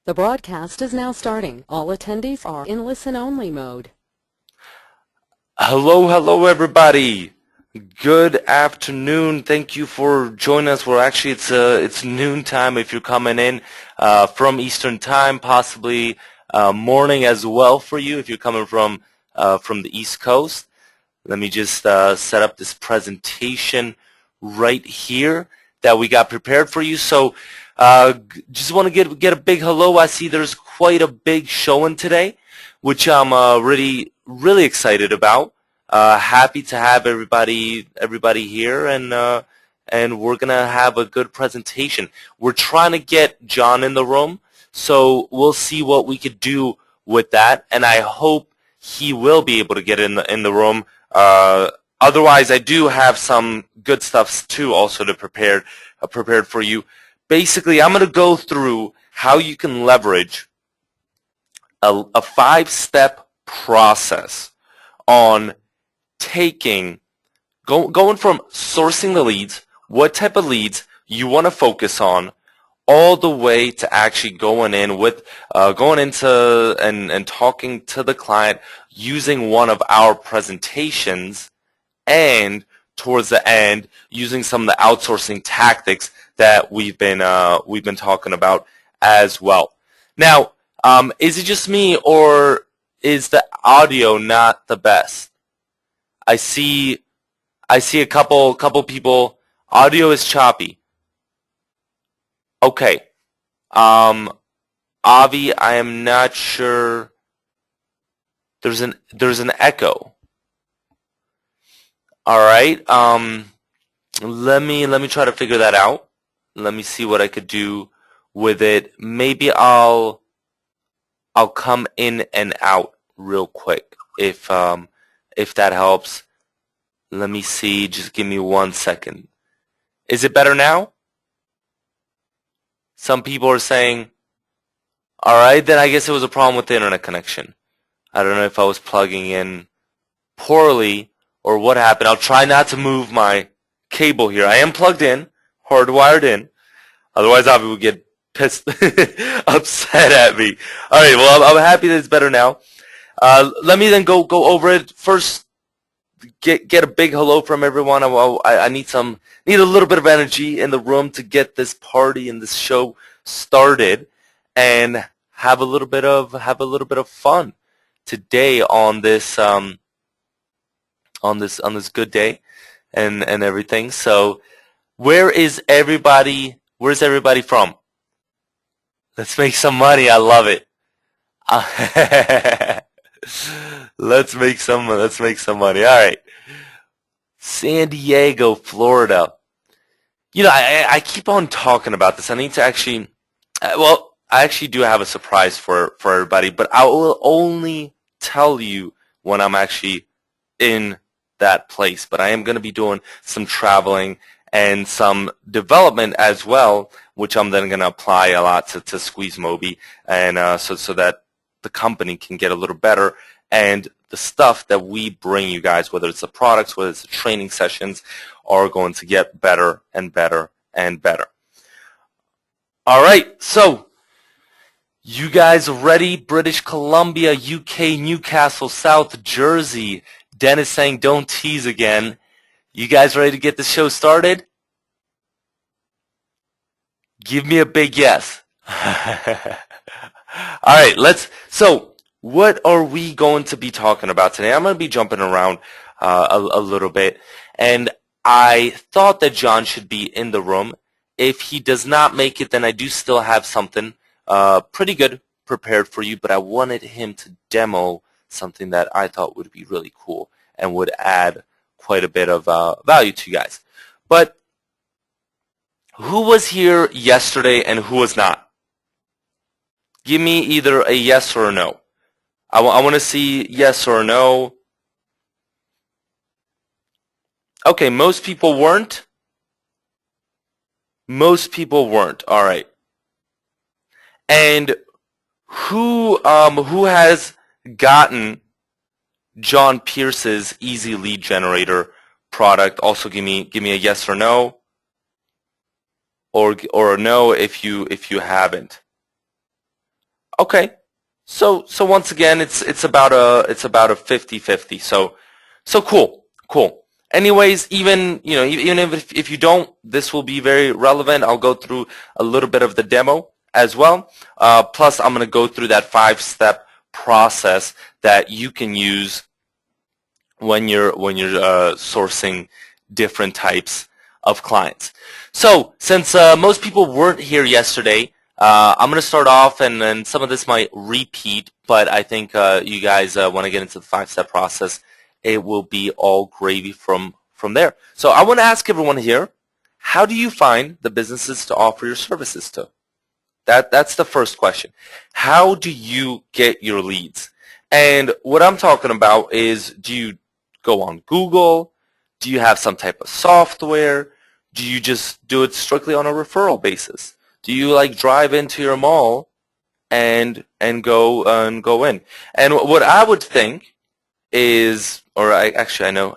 The broadcast is now starting. All attendees are in listen-only mode. Hello, everybody. Good afternoon. Thank you for joining us. Well, actually, it's noon time if you're coming in from Eastern Time, possibly morning as well for you if you're coming from the East Coast. Let me just set up this presentation right here that we got prepared for you. So just want to get a big hello. I see there's quite a big showing today, which I'm really excited about. Happy to have everybody here, and we're gonna have a good presentation. We're trying to get John in the room, so we'll see what we could do with that, and I hope he will be able to get in the room. Otherwise, I do have some good stuff too, also to prepared for you. Basically, I'm going to go through how you can leverage a 5-step process on going from sourcing the leads, what type of leads you want to focus on, all the way to actually going into and talking to the client using one of our presentations, and towards the end using some of the outsourcing tactics that we've been talking about as well. Now, is it just me, or is the audio not the best? I see a couple people. Audio is choppy. Okay. Avi, I am not sure. There's an echo. All right. Let me try to figure that out. Let me see what I could do with it. Maybe I'll come in and out real quick if that helps. Let me see. Just give me 1 second. Is it better now? Some people are saying, all right, then I guess it was a problem with the internet connection. I don't know if I was plugging in poorly or what happened. I'll try not to move my cable here. I am plugged in, hardwired in. Otherwise, Avi would get pissed, upset at me. All right, well, I'm happy that it's better now. Let me then go over it. First, get a big hello from everyone. I need a little bit of energy in the room to get this party and this show started, and have a little bit of fun today on this good day and everything. So, where's everybody from? Let's make some money. I love it. Let's make some money. All right. San Diego, Florida. You know, I keep on talking about this. I need to actually, I actually do have a surprise for everybody, but I will only tell you when I'm actually in that place. But I am going to be doing some traveling and some development as well, which I'm then going to apply a lot to SqueezeMobi, and so that the company can get a little better, and the stuff that we bring you guys, whether it's the products, whether it's the training sessions, are going to get better and better and better. All right, so you guys ready? British Columbia, UK, Newcastle, South Jersey. Dennis saying don't tease again. You guys ready to get the show started? Give me a big yes. All right, so what are we going to be talking about today? I'm going to be jumping around a little bit, and I thought that John should be in the room. If he does not make it, then I do still have something pretty good prepared for you, but I wanted him to demo something that I thought would be really cool and would add quite a bit of value to you guys. But who was here yesterday and who was not? Give me either a yes or a no. I want to see yes or no. Okay, most people weren't. Most people weren't. All right. And who has gotten John Pearce's Easy Lead Generator product? Also, give me a yes or no, or a no if you haven't. Okay. So once again, it's about a 50-50. So cool. Anyways, even even if you don't, this will be very relevant. I'll go through a little bit of the demo as well. Plus, I'm going to go through that 5-step process that you can use when you're sourcing different types of clients. So since most people weren't here yesterday, I'm going to start off, and then some of this might repeat, but I think you guys want to get into the 5-step process. It will be all gravy from there. So I want to ask everyone here, how do you find the businesses to offer your services to? That's the first question. How do you get your leads? And what I'm talking about is, do you go on Google? Do you have some type of software? Do you just do it strictly on a referral basis? Do you like drive into your mall and go in? And what I would think is, or I know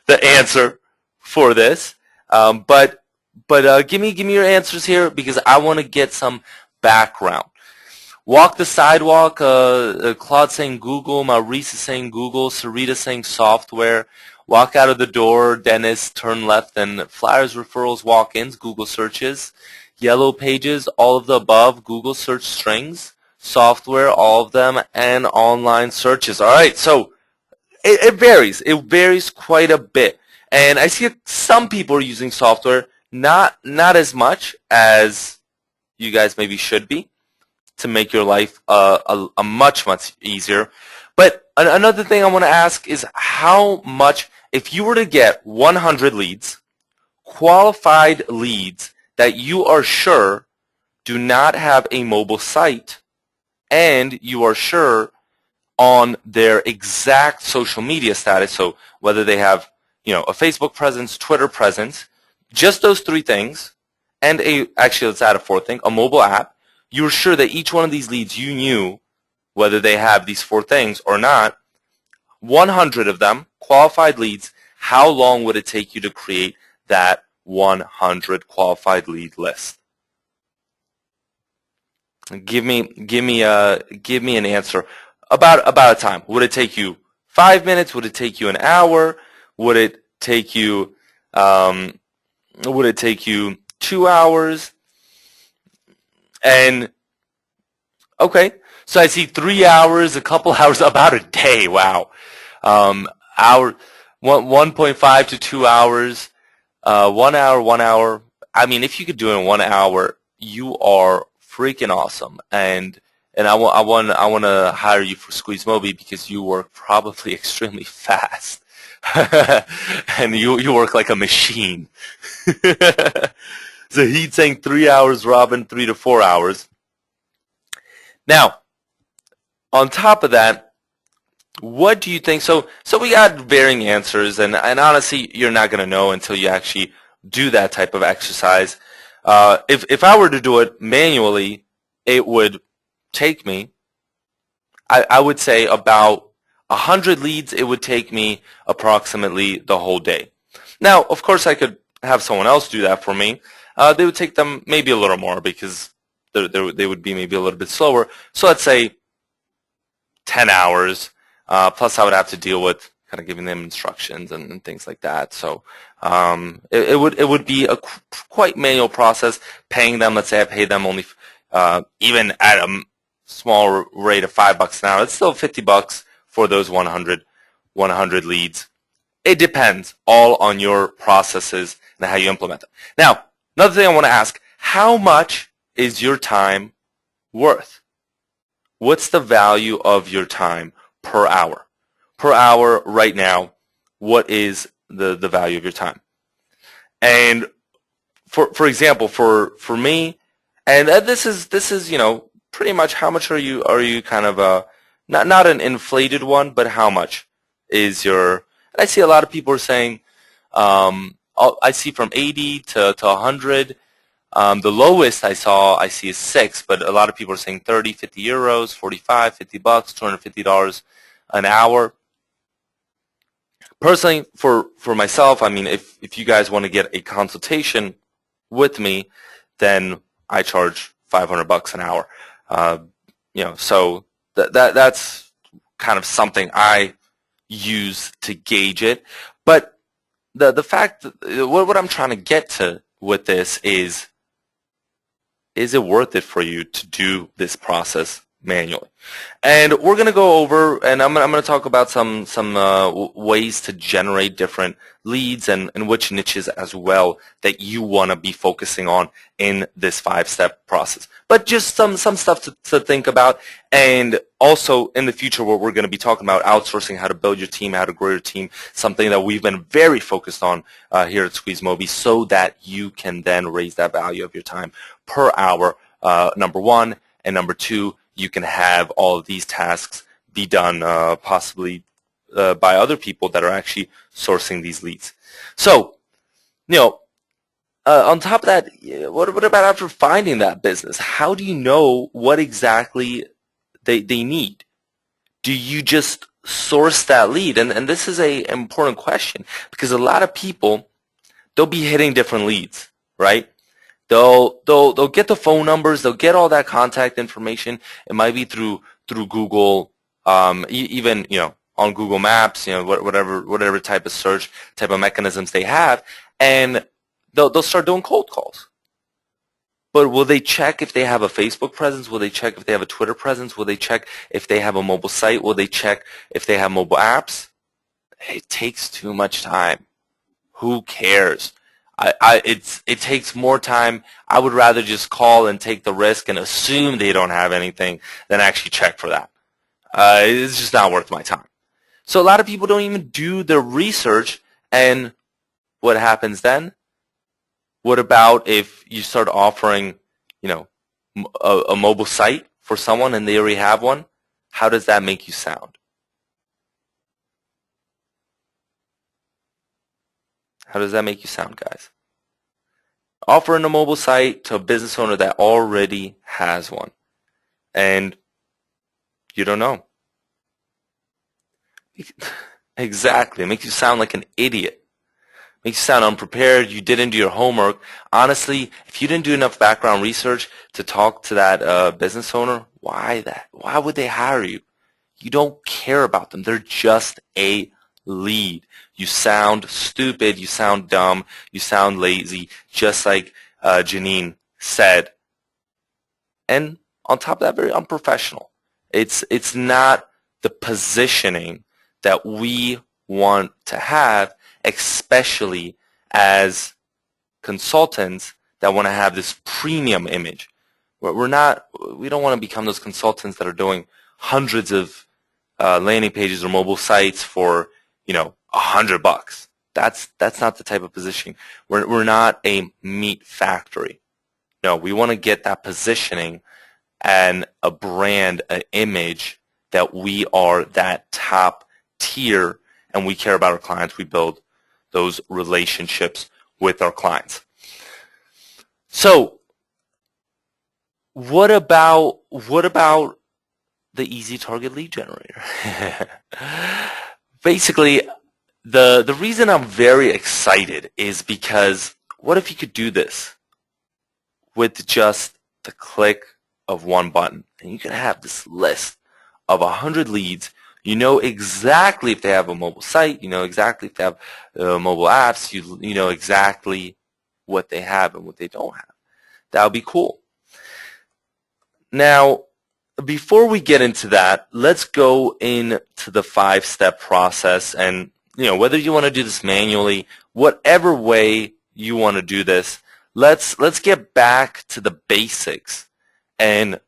the answer for this, but give me your answers here, because I want to get some background. Walk the sidewalk, Claude saying Google, Maurice is saying Google, Sarita saying software. Walk out of the door, Dennis, turn left, and flyers, referrals, walk-ins, Google searches. Yellow pages, all of the above, Google search strings. Software, all of them, and online searches. All right, so it varies. It varies quite a bit. And I see some people are using software, not as much as you guys maybe should be, to make your life a much easier. But another thing I want to ask is, how much, if you were to get 100 leads, qualified leads that you are sure do not have a mobile site, and you are sure on their exact social media status, so whether they have a Facebook presence, Twitter presence, just those 3 things, and actually let's add a 4th thing, a mobile app, you were sure that each one of these leads, you knew whether they have these 4 things or not, 100 of them, qualified leads, how long would it take you to create that 100 qualified lead list? Give me an answer about a time. Would it take you 5 minutes? Would it take you an hour? Would it take you 2 hours? And okay, so I see 3 hours, a couple hours, about a day. Wow, 1.5 to 2 hours, 1 hour, 1 hour. I mean, if you could do it in 1 hour, you are freaking awesome. And I want to hire you for SqueezeMobi, because you work probably extremely fast, and you work like a machine. So he's saying 3 hours, Robin, 3 to 4 hours. Now, on top of that, what do you think? So we got varying answers, and honestly, you're not going to know until you actually do that type of exercise. If I were to do it manually, it would take me, I would say, about 100 leads. It would take me approximately the whole day. Now, of course, I could have someone else do that for me. They would take them maybe a little more, because they would be maybe a little bit slower. So let's say 10 hours, plus I would have to deal with kind of giving them instructions and things like that. So it would be a quite manual process, paying them. Let's say I pay them only, even at a small rate of $5 an hour, it's still $50 for those 100 leads. It depends all on your processes and how you implement them. Now, another thing I want to ask, how much is your time worth? What's the value of your time per hour? Per hour right now, what is the value of your time? And for example, for me, and this is pretty much, how much are you kind of not an inflated one, but how much is your? I see a lot of people are saying, I see from 80 to 100. The lowest I see is 6, but a lot of people are saying 30, 50 euros, 45, $50, $250 an hour. Personally, for myself, I mean, if you guys want to get a consultation with me, then I charge $500 an hour. So that's kind of something I use to gauge it. But the fact, what I'm trying to get to with this is it worth it for you to do this process manually? And we're going to go over, and I'm going to talk about some ways to generate different leads and which niches as well that you want to be focusing on in this 5-step process. But just some stuff to think about, and also in the future what we're going to be talking about, outsourcing, how to build your team, how to grow your team, something that we've been very focused on here at SqueezeMobi, so that you can then raise that value of your time per hour, number one, and number two, you can have all of these tasks be done possibly by other people that are actually sourcing these leads. So, on top of that, what about after finding that business? How do you know what exactly they need? Do you just source that lead? And this is an important question, because a lot of people, they'll be hitting different leads, right? They'll get the phone numbers, they'll get all that contact information. It might be through Google, even on Google Maps, whatever type of search, type of mechanisms they have, and they'll start doing cold calls. But will they check if they have a Facebook presence? Will they check if they have a Twitter presence? Will they check if they have a mobile site? Will they check if they have mobile apps? It takes too much time. Who cares? It takes more time. I would rather just call and take the risk and assume they don't have anything than actually check for that. It's just not worth my time. So a lot of people don't even do their research, and what happens then? What about if you start offering, a mobile site for someone and they already have one? How does that make you sound? How does that make you sound, guys? Offering a mobile site to a business owner that already has one, and you don't know. Exactly. It makes you sound like an idiot. It makes you sound unprepared. You didn't do your homework. Honestly, if you didn't do enough background research to talk to that business owner, why that? Why would they hire you? You don't care about them. They're just a lead. You sound stupid, you sound dumb, you sound lazy, just like Janine said. And on top of that, very unprofessional. It's not the positioning that we want to have, especially as consultants that want to have this premium image. We don't want to become those consultants that are doing hundreds of landing pages or mobile sites for $100. That's not the type of positioning. We're not a meat factory. No, we want to get that positioning and a brand, an image that we are that top tier, and we care about our clients. We build those relationships with our clients. So, what about the easy target lead generator? Basically, the reason I'm very excited is because what if you could do this with just the click of one button, and you can have this list of 100 leads. You know exactly if they have a mobile site, you know exactly if they have mobile apps, you know exactly what they have and what they don't have. That would be cool. Now, before we get into that, let's go into the 5-step process, and whether you want to do this manually, whatever way you want to do this, let's get back to the basics and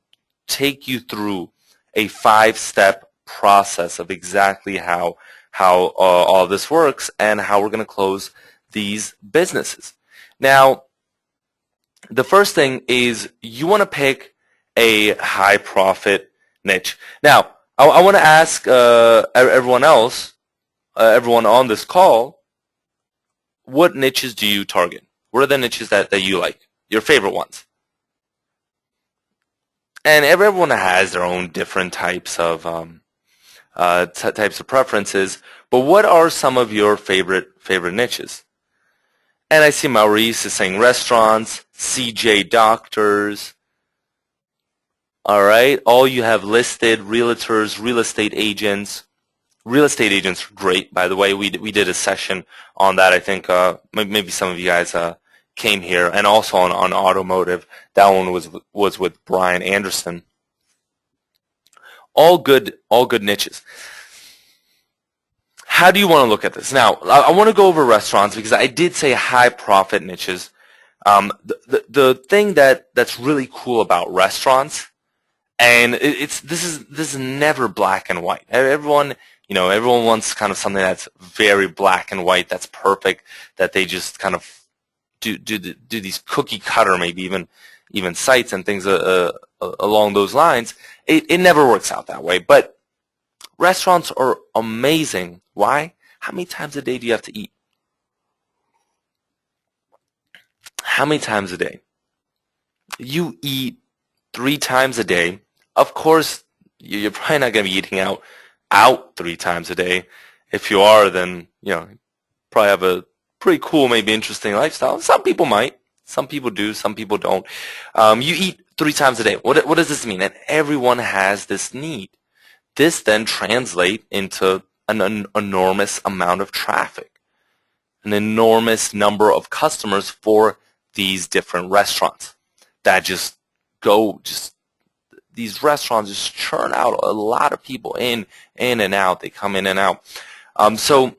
take you through a 5-step process of exactly how all this works and how we're going to close these businesses. Now, the first thing is you want to pick a high profit niche. Now, I want to ask everyone else, everyone on this call, what niches do you target? What are the niches that you like? Your favorite ones? And everyone has their own different types of preferences. But what are some of your favorite niches? And I see Maurice is saying restaurants, CJ doctors, All right, all you have listed: realtors, real estate agents. Real estate agents are great, by the way. We did a session on that. I think maybe some of you guys came here, and also on automotive. That one was with Brian Anderson. All good niches. How do you want to look at this? Now, I want to go over restaurants because I did say high profit niches. The thing that's really cool about restaurants, and this is never black and white. Everyone wants kind of something that's very black and white, that's perfect, that they just kind of do these cookie cutter, maybe even sites and things along those lines. It never works out that way. But restaurants are amazing. Why? How many times a day do you have to eat? How many times a day? You eat 3 times a day. Of course, you're probably not going to be eating out 3 times a day. If you are, then probably have a pretty cool, maybe interesting lifestyle. Some people might. Some people do. Some people don't. You eat 3 times a day. What does this mean? And everyone has this need. This then translates into an enormous amount of traffic, an enormous number of customers for these different restaurants that these restaurants just churn out a lot of people in and out. They come in and out. So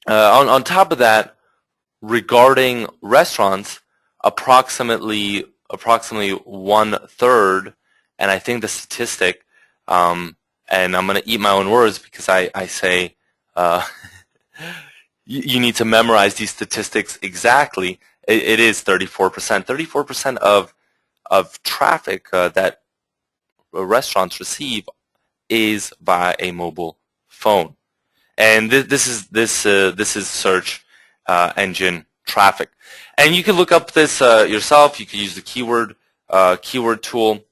on top of that, regarding restaurants, approximately 1/3, and I think the statistic, and I'm going to eat my own words because I say you need to memorize these statistics exactly. It is 34%. 34% of traffic that restaurants receive is via a mobile phone, and this is search engine traffic. And you can look up this yourself. You can use the keyword tool.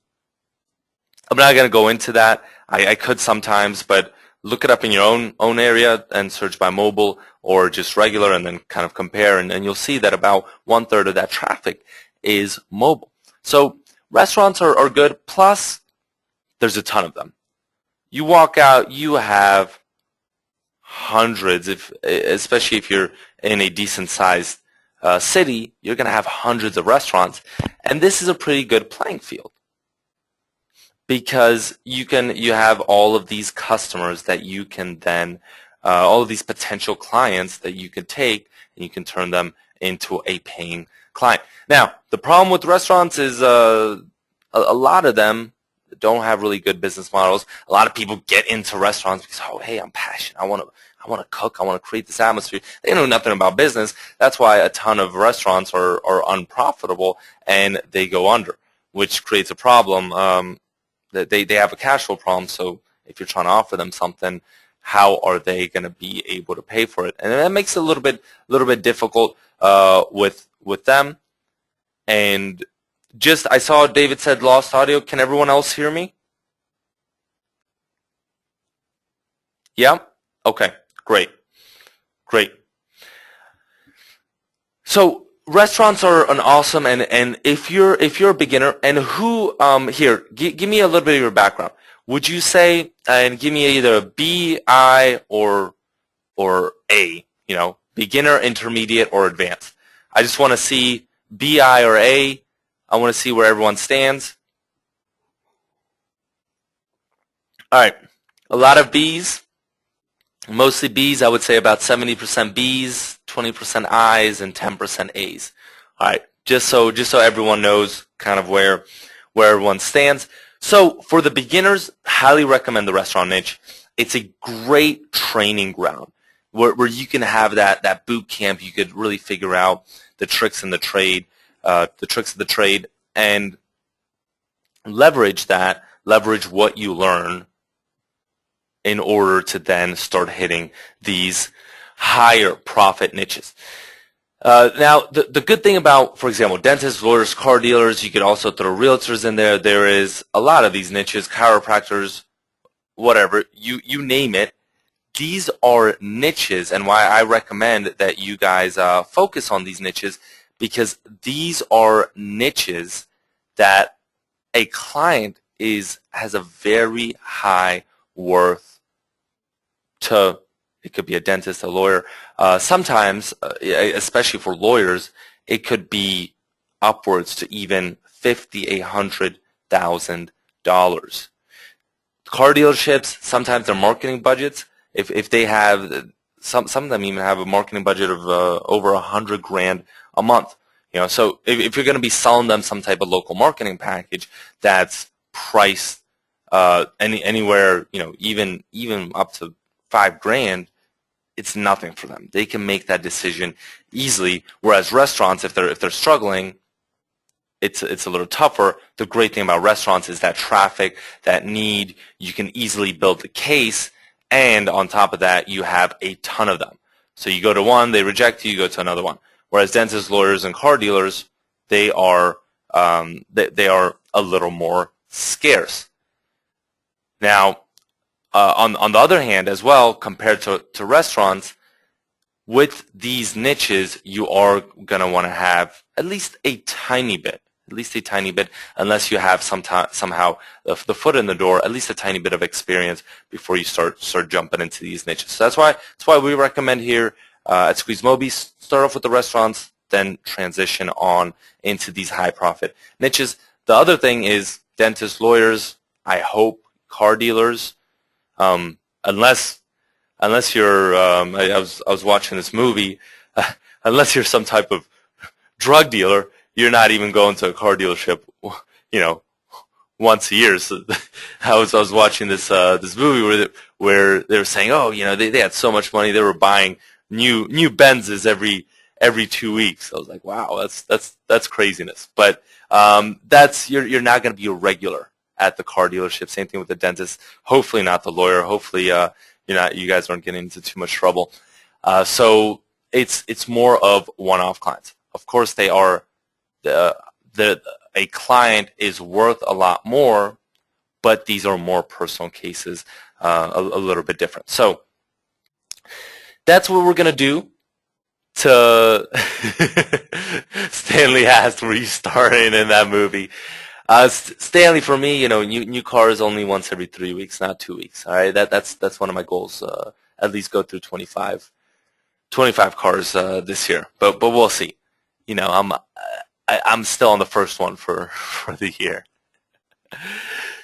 I'm not going to go into that. I could sometimes, but look it up in your own area and search by mobile or just regular, and then kind of compare, and you'll see that about 1/3 of that traffic is mobile. So restaurants are good. Plus, there's a ton of them. You walk out, you have hundreds, especially if you're in a decent-sized city, you're going to have hundreds of restaurants, and this is a pretty good playing field because you have all of these customers that you can then, all of these potential clients that you can take and you can turn them into a paying client. Now, the problem with restaurants is a lot of them don't have really good business models. A lot of people get into restaurants because, oh, hey, I'm passionate. I want to cook. I want to create this atmosphere. They know nothing about business. That's why a ton of restaurants are unprofitable and they go under, which creates a problem. They have a cash flow problem. So if you're trying to offer them something, how are they going to be able to pay for it? And that makes it a little bit difficult with them. And I saw David said lost audio. Can everyone else hear me? Yeah? Okay, great. So restaurants are an awesome, and if you're a beginner, and who here, give me a little bit of your background. Would you say, and give me either a B, I, or A, beginner, intermediate, or advanced. I just want to see B, I, or A. I want to see where everyone stands. All right, a lot of Bs, mostly Bs. I would say about 70% Bs, 20% Is, and 10% As. All right, just so everyone knows kind of where everyone stands. So for the beginners, highly recommend the restaurant niche. It's a great training ground where you can have that boot camp. You could really figure out the tricks of the trade, and leverage what you learn in order to then start hitting these higher profit niches. Now, the good thing about, for example, dentists, lawyers, car dealers, you could also throw realtors in there. There is a lot of these niches, chiropractors, whatever, you name it. These are niches, and why I recommend that you guys focus on these niches, because these are niches that a client has a very high worth to, it could be a dentist, a lawyer. Sometimes, especially for lawyers, it could be upwards to even $50,000-$100,000. Car dealerships, sometimes their marketing budgets, if they have, some of them even have a marketing budget of over $100,000 a month. So if you're going to be selling them some type of local marketing package that's priced anywhere, even up to $5,000, it's nothing for them. They can make that decision easily. Whereas restaurants, if they're struggling, it's a little tougher. The great thing about restaurants is that traffic, that need, you can easily build the case, and on top of that, you have a ton of them. So you go to one, they reject you, you go to another one. Whereas dentists, lawyers, and car dealers, they are a little more scarce. Now, on the other hand, as well, compared to restaurants, with these niches, you are going to want to have at least a tiny bit, unless you have somehow the foot in the door, at least a tiny bit of experience before you start jumping into these niches. So that's why we recommend here at SqueezeMobi, start off with the restaurants, then transition on into these high profit niches. The other thing is dentists, lawyers, I hope car dealers, unless you're, I was watching this movie, unless you're some type of drug dealer, you're not even going to a car dealership, once a year. So I was watching this movie where they were saying, they had so much money, they were buying new Benzes every 2 weeks. I was like, wow, that's craziness. But you're not going to be a regular at the car dealership. Same thing with the dentist. Hopefully not the lawyer. Hopefully you guys aren't getting into too much trouble. So it's more of one-off clients. Of course, they are a client is worth a lot more, but these are more personal cases, a little bit different. So that's what we're gonna do. Stanley asked, "Were you starring in that movie?" Stanley, for me, new cars only once every 3 weeks, not 2 weeks. All right, that's one of my goals. At least go through 25 cars this year, but we'll see. I'm still on the first one for the year.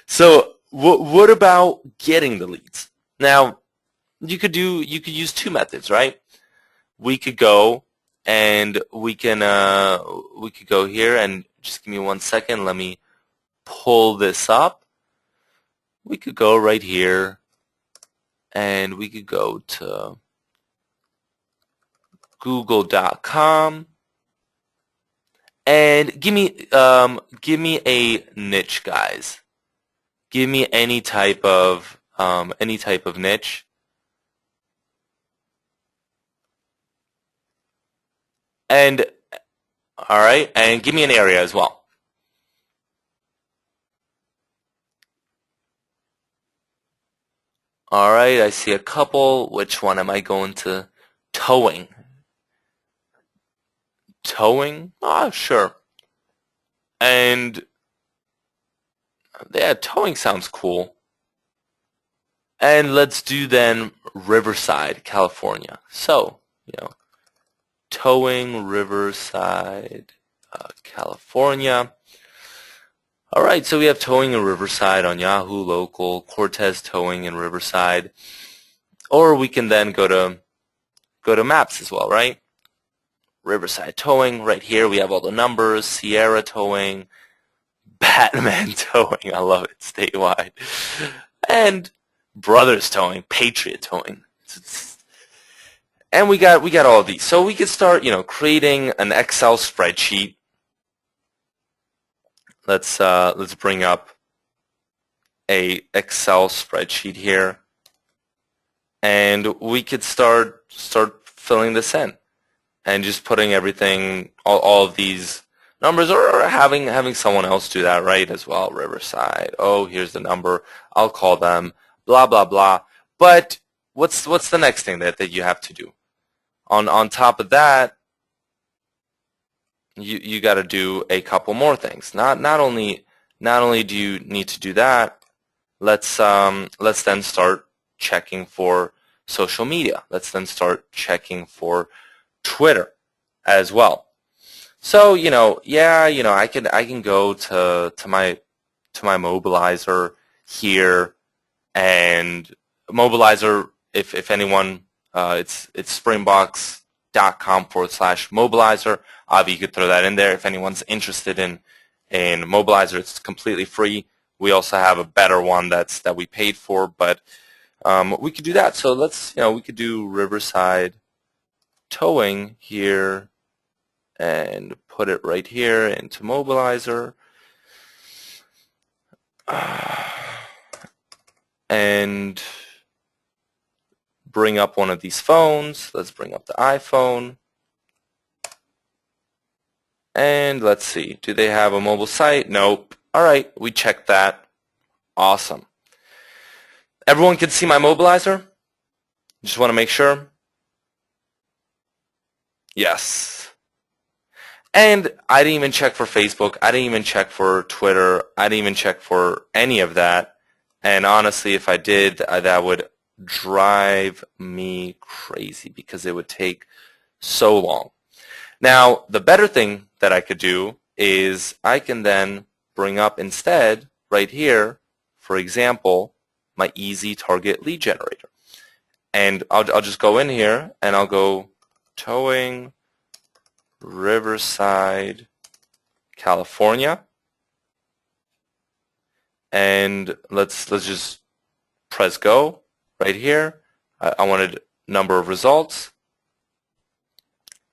So what about getting the leads? Now you could use two methods, right? We could go and we could go here, and just give me 1 second. Let me pull this up. We could go right here, and we could go to google.com, and give me a niche, guys. Give me any type of niche. And all right, and give me an area as well. All right, I see a couple. Which one am I going to? Towing. Towing? Sure. And yeah, towing sounds cool. And let's do then Riverside, California. So, towing, Riverside, California. All right, so we have towing in Riverside on Yahoo Local, Cortez Towing in Riverside. Or we can then go to Maps as well, right? Riverside Towing, right here we have all the numbers, Sierra Towing, Batman Towing, I love it, statewide, and Brothers Towing, Patriot Towing. And we got all of these. So we could start, creating an Excel spreadsheet. Let's bring up a Excel spreadsheet here, and we could start filling this in, and just putting everything, all of these numbers, or having someone else do that, right, as well. Riverside. Oh, here's the number. I'll call them. Blah blah blah. But what's the next thing that you have to do? On top of that, you got to do a couple more things. Not only not only do you need to do that, let's then start checking for social media. Let's then start checking for Twitter as well. So, I can go to my mobilizer here, and mobilizer, if anyone, it's springbox.com/mobilizer. You could throw that in there if anyone's interested in mobilizer. It's completely free. We also have a better one that we paid for, but we could do that. So we could do Riverside towing here and put it right here into mobilizer. And bring up one of these phones. Let's bring up the iPhone. And let's see, do they have a mobile site? Nope. All right, we checked that. Awesome. Everyone can see my mobilizer? Just want to make sure. Yes. And I didn't even check for Facebook. I didn't even check for Twitter. I didn't even check for any of that. And honestly, if I did, that would drive me crazy because it would take so long. Now, the better thing that I could do is I can then bring up instead right here, for example, my easy target lead generator. And I'll just go in here and I'll go towing Riverside, California. And let's just press go right here. I wanted number of results.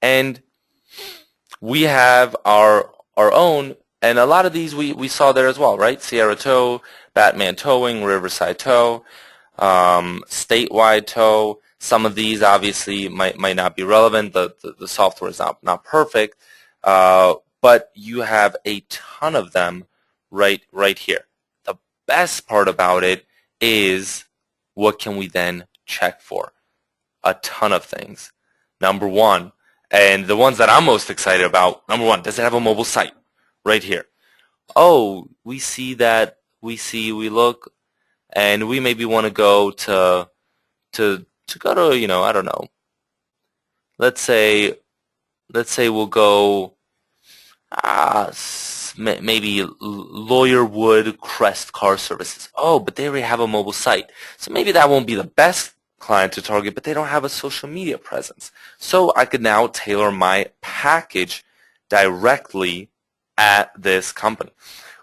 And we have our own, and a lot of these we saw there as well, right? Sierra Tow, Batman Towing, Riverside Tow, Statewide Tow. Some of these obviously might not be relevant. The software is not perfect, but you have a ton of them right here. The best part about it is what can we then check for? A ton of things. Number one, and the ones that I'm most excited about, number one, does it have a mobile site? Right here. Oh, we see that, we look, and we maybe want to go to go to, I don't know. Let's say we'll go maybe Lawyerwood Crest Car Services. Oh, but they already have a mobile site. So maybe that won't be the best client to target, but they don't have a social media presence. So I could now tailor my package directly at this company.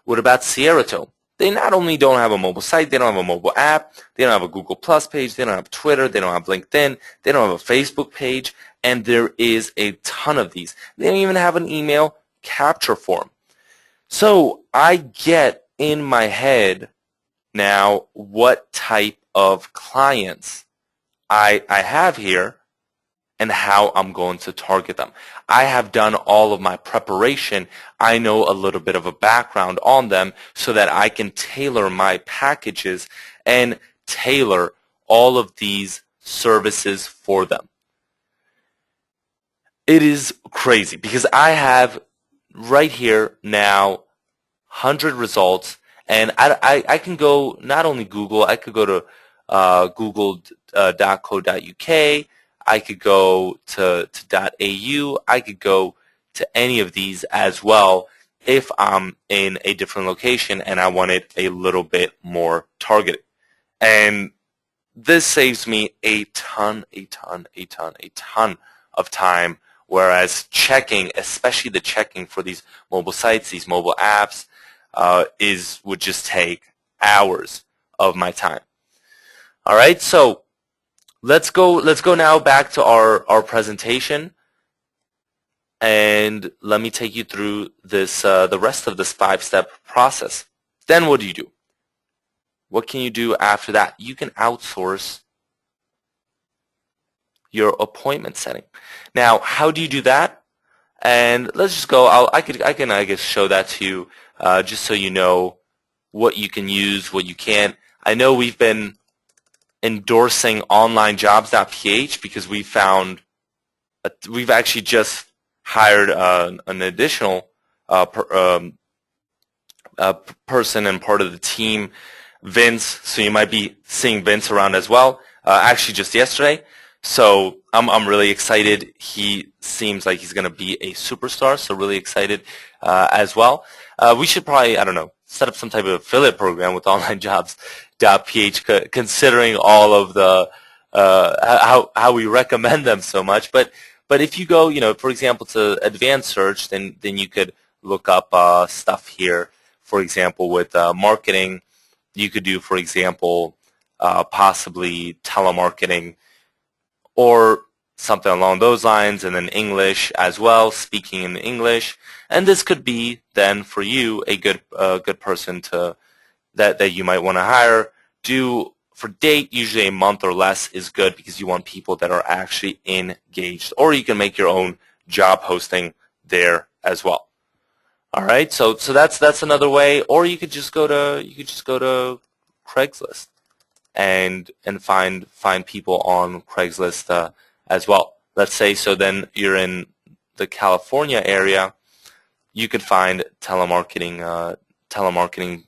What about Sierra Tow? They not only don't have a mobile site, they don't have a mobile app, they don't have a Google Plus page, they don't have Twitter, they don't have LinkedIn, they don't have a Facebook page, and there is a ton of these. They don't even have an email capture form. So I get in my head now what type of clients I have here and how I'm going to target them. I have done all of my preparation. I know a little bit of a background on them so that I can tailor my packages and tailor all of these services for them. It is crazy because I have right here now 100 results, and I can go not only Google, I could go to google.co.uk, I could go to .au, I could go to any of these as well if I'm in a different location and I want it a little bit more targeted. And this saves me a ton of time, whereas checking, especially the checking for these mobile sites, these mobile apps, would just take hours of my time. All right, so let's go now back to our presentation, and let me take you through this the rest of this 5-step process. Then what do? What can you do after that? You can outsource your appointment setting. Now, how do you do that? And let's just go. I guess show that to you just so you know what you can use, what you can't. I know we've been endorsing onlinejobs.ph because we've actually just hired an additional person and part of the team, Vince. So you might be seeing Vince around as well. Actually, just yesterday. So I'm really excited. He seems like he's going to be a superstar. So really excited as well. We should probably, I don't know, set up some type of affiliate program with onlinejobs.ph, considering all of the how we recommend them so much. But if you go, for example, to advanced search, then you could look up stuff here. For example, with marketing, you could do, for example, possibly telemarketing or something along those lines, and then English as well, speaking in English. And this could be then for you a good person to that you might want to hire. Do for date, usually a month or less is good because you want people that are actually engaged. Or you can make your own job posting there as well. All right, so that's another way. Or you could just go to Craigslist and find people on Craigslist as well. Let's say so then you're in the California area, you could find telemarketing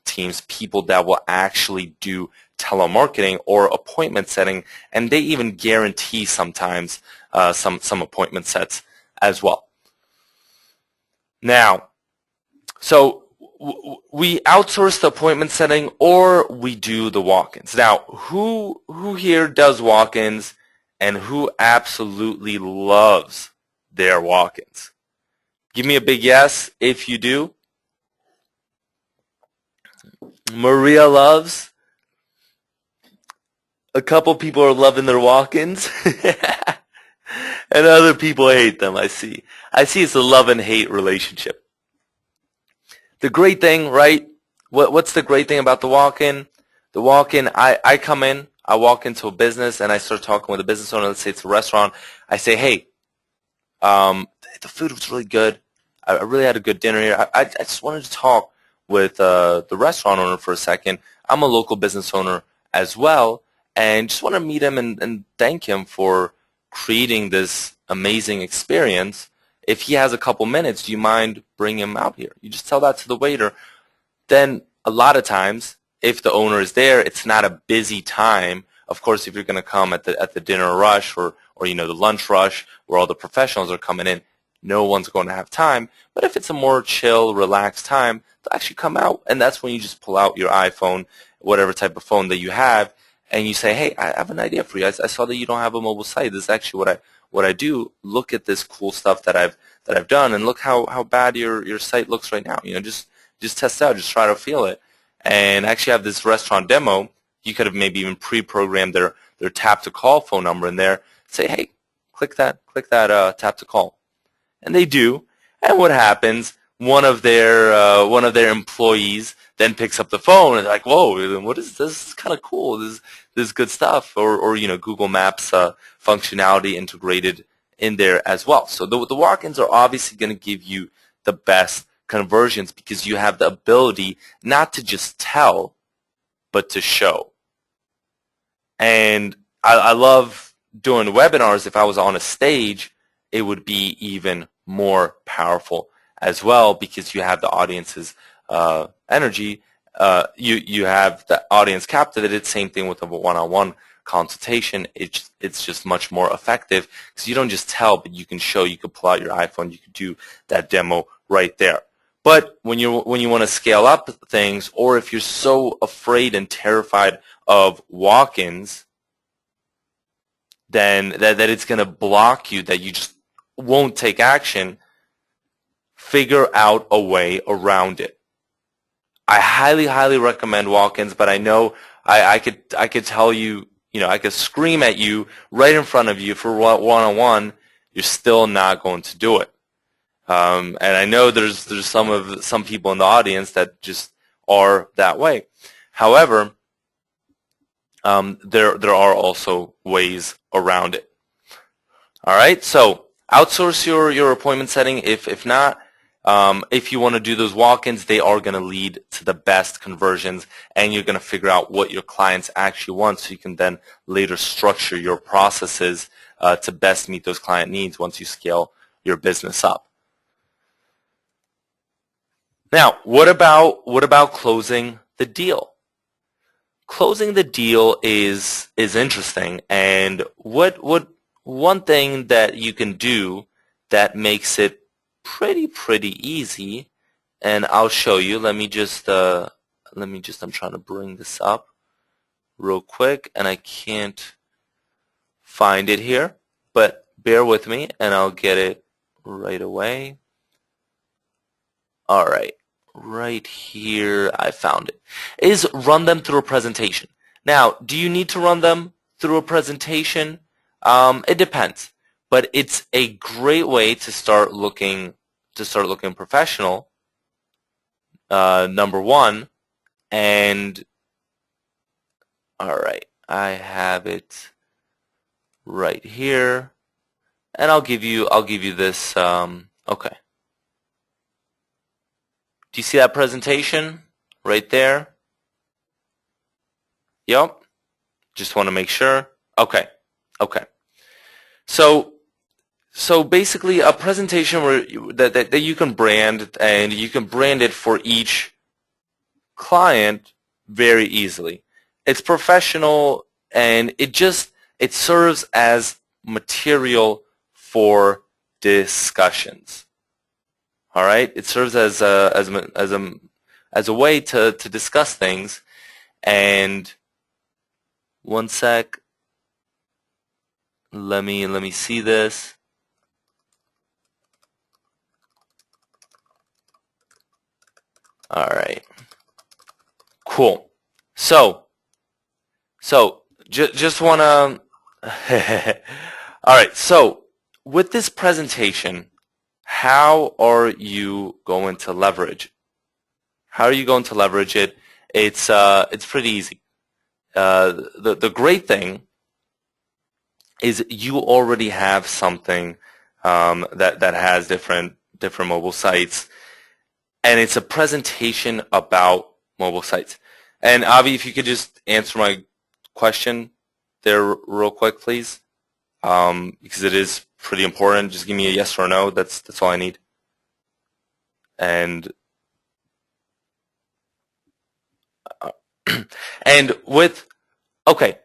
teams, people that will actually do telemarketing or appointment setting, and they even guarantee sometimes some appointment sets as well. Now, so we outsource the appointment setting or we do the walk-ins. Now, who here does walk-ins and who absolutely loves their walk-ins? Give me a big yes if you do. Maria loves. A couple people are loving their walk-ins. And other people hate them, I see. It's a love and hate relationship. The great thing, right? What's the great thing about the walk-in? The walk-in, I come in, I walk into a business, and I start talking with a business owner. Let's say it's a restaurant. I say, hey, the food was really good. I really had a good dinner here. I just wanted to talk with the restaurant owner for a second. I'm a local business owner as well, and just want to meet him and thank him for creating this amazing experience. If he has a couple minutes, do you mind bringing him out here? You just tell that to the waiter. Then a lot of times, if the owner is there, it's not a busy time. Of course, if you're going to come at the dinner rush or the lunch rush where all the professionals are coming in, no one's going to have time. But if it's a more chill, relaxed time, they'll actually come out, and that's when you just pull out your iPhone, whatever type of phone that you have, and you say, hey, I have an idea for you. I saw that you don't have a mobile site. This is actually what I do. Look at this cool stuff that I've done, and look how bad your site looks right now. Just test it out. Just try to feel it. And actually have this restaurant demo. You could have maybe even pre-programmed their tap to call phone number in there. Say, hey, click that tap to call, and they do. And what happens? One of their employees then picks up the phone and they're like, whoa, what is this? This is kind of cool. This is good stuff. Or Google Maps functionality integrated in there as well. So the walk-ins are obviously going to give you the best conversions because you have the ability not to just tell, but to show. And I love doing webinars. If I was on a stage, it would be even more powerful as well because you have the audience's energy. You have the audience captivated. Same thing with a one-on-one consultation. It's just much more effective because you don't just tell, but you can show. You can pull out your iPhone. You can do that demo right there. But when you want to scale up things, or if you're so afraid and terrified of walk-ins, then that it's going to block you, that you just won't take action, figure out a way around it. I highly recommend walk-ins, but I know I could tell you, I could scream at you right in front of you for one-on-one, you're still not going to do it. And I know there's some people in the audience that just are that way. However, there are also ways around it. All right, so outsource your appointment setting. If not, if you want to do those walk-ins, they are going to lead to the best conversions, and you're going to figure out what your clients actually want, so you can then later structure your processes to best meet those client needs once you scale your business up. Now, what about closing the deal? Closing the deal is interesting, and what one thing that you can do that makes it pretty easy, and I'll show you. I'm trying to bring this up real quick, and I can't find it here, but bear with me, and I'll get it right away. All right. Right here, I found it, is run them through a presentation. Now, do you need to run them through a presentation? It depends, but it's a great way to start looking professional. Number one, and all right, I have it right here, and I'll give you this. Okay. Do you see that presentation right there? Yep. Just want to make sure. Okay. So basically, a presentation that you can brand, and you can brand it for each client very easily. It's professional, and it serves as material for discussions. All right, it serves as a way to discuss things. And one sec, let me see this. All right, cool. So just wanna. All right, so with this presentation, how are you going to leverage? How are you going to leverage it? It's pretty easy. The great thing is you already have something that has different mobile sites, and it's a presentation about mobile sites. And Avi, if you could just answer my question there real quick, please, because it is pretty important. Just give me a yes or a no. That's all I need. And with okay.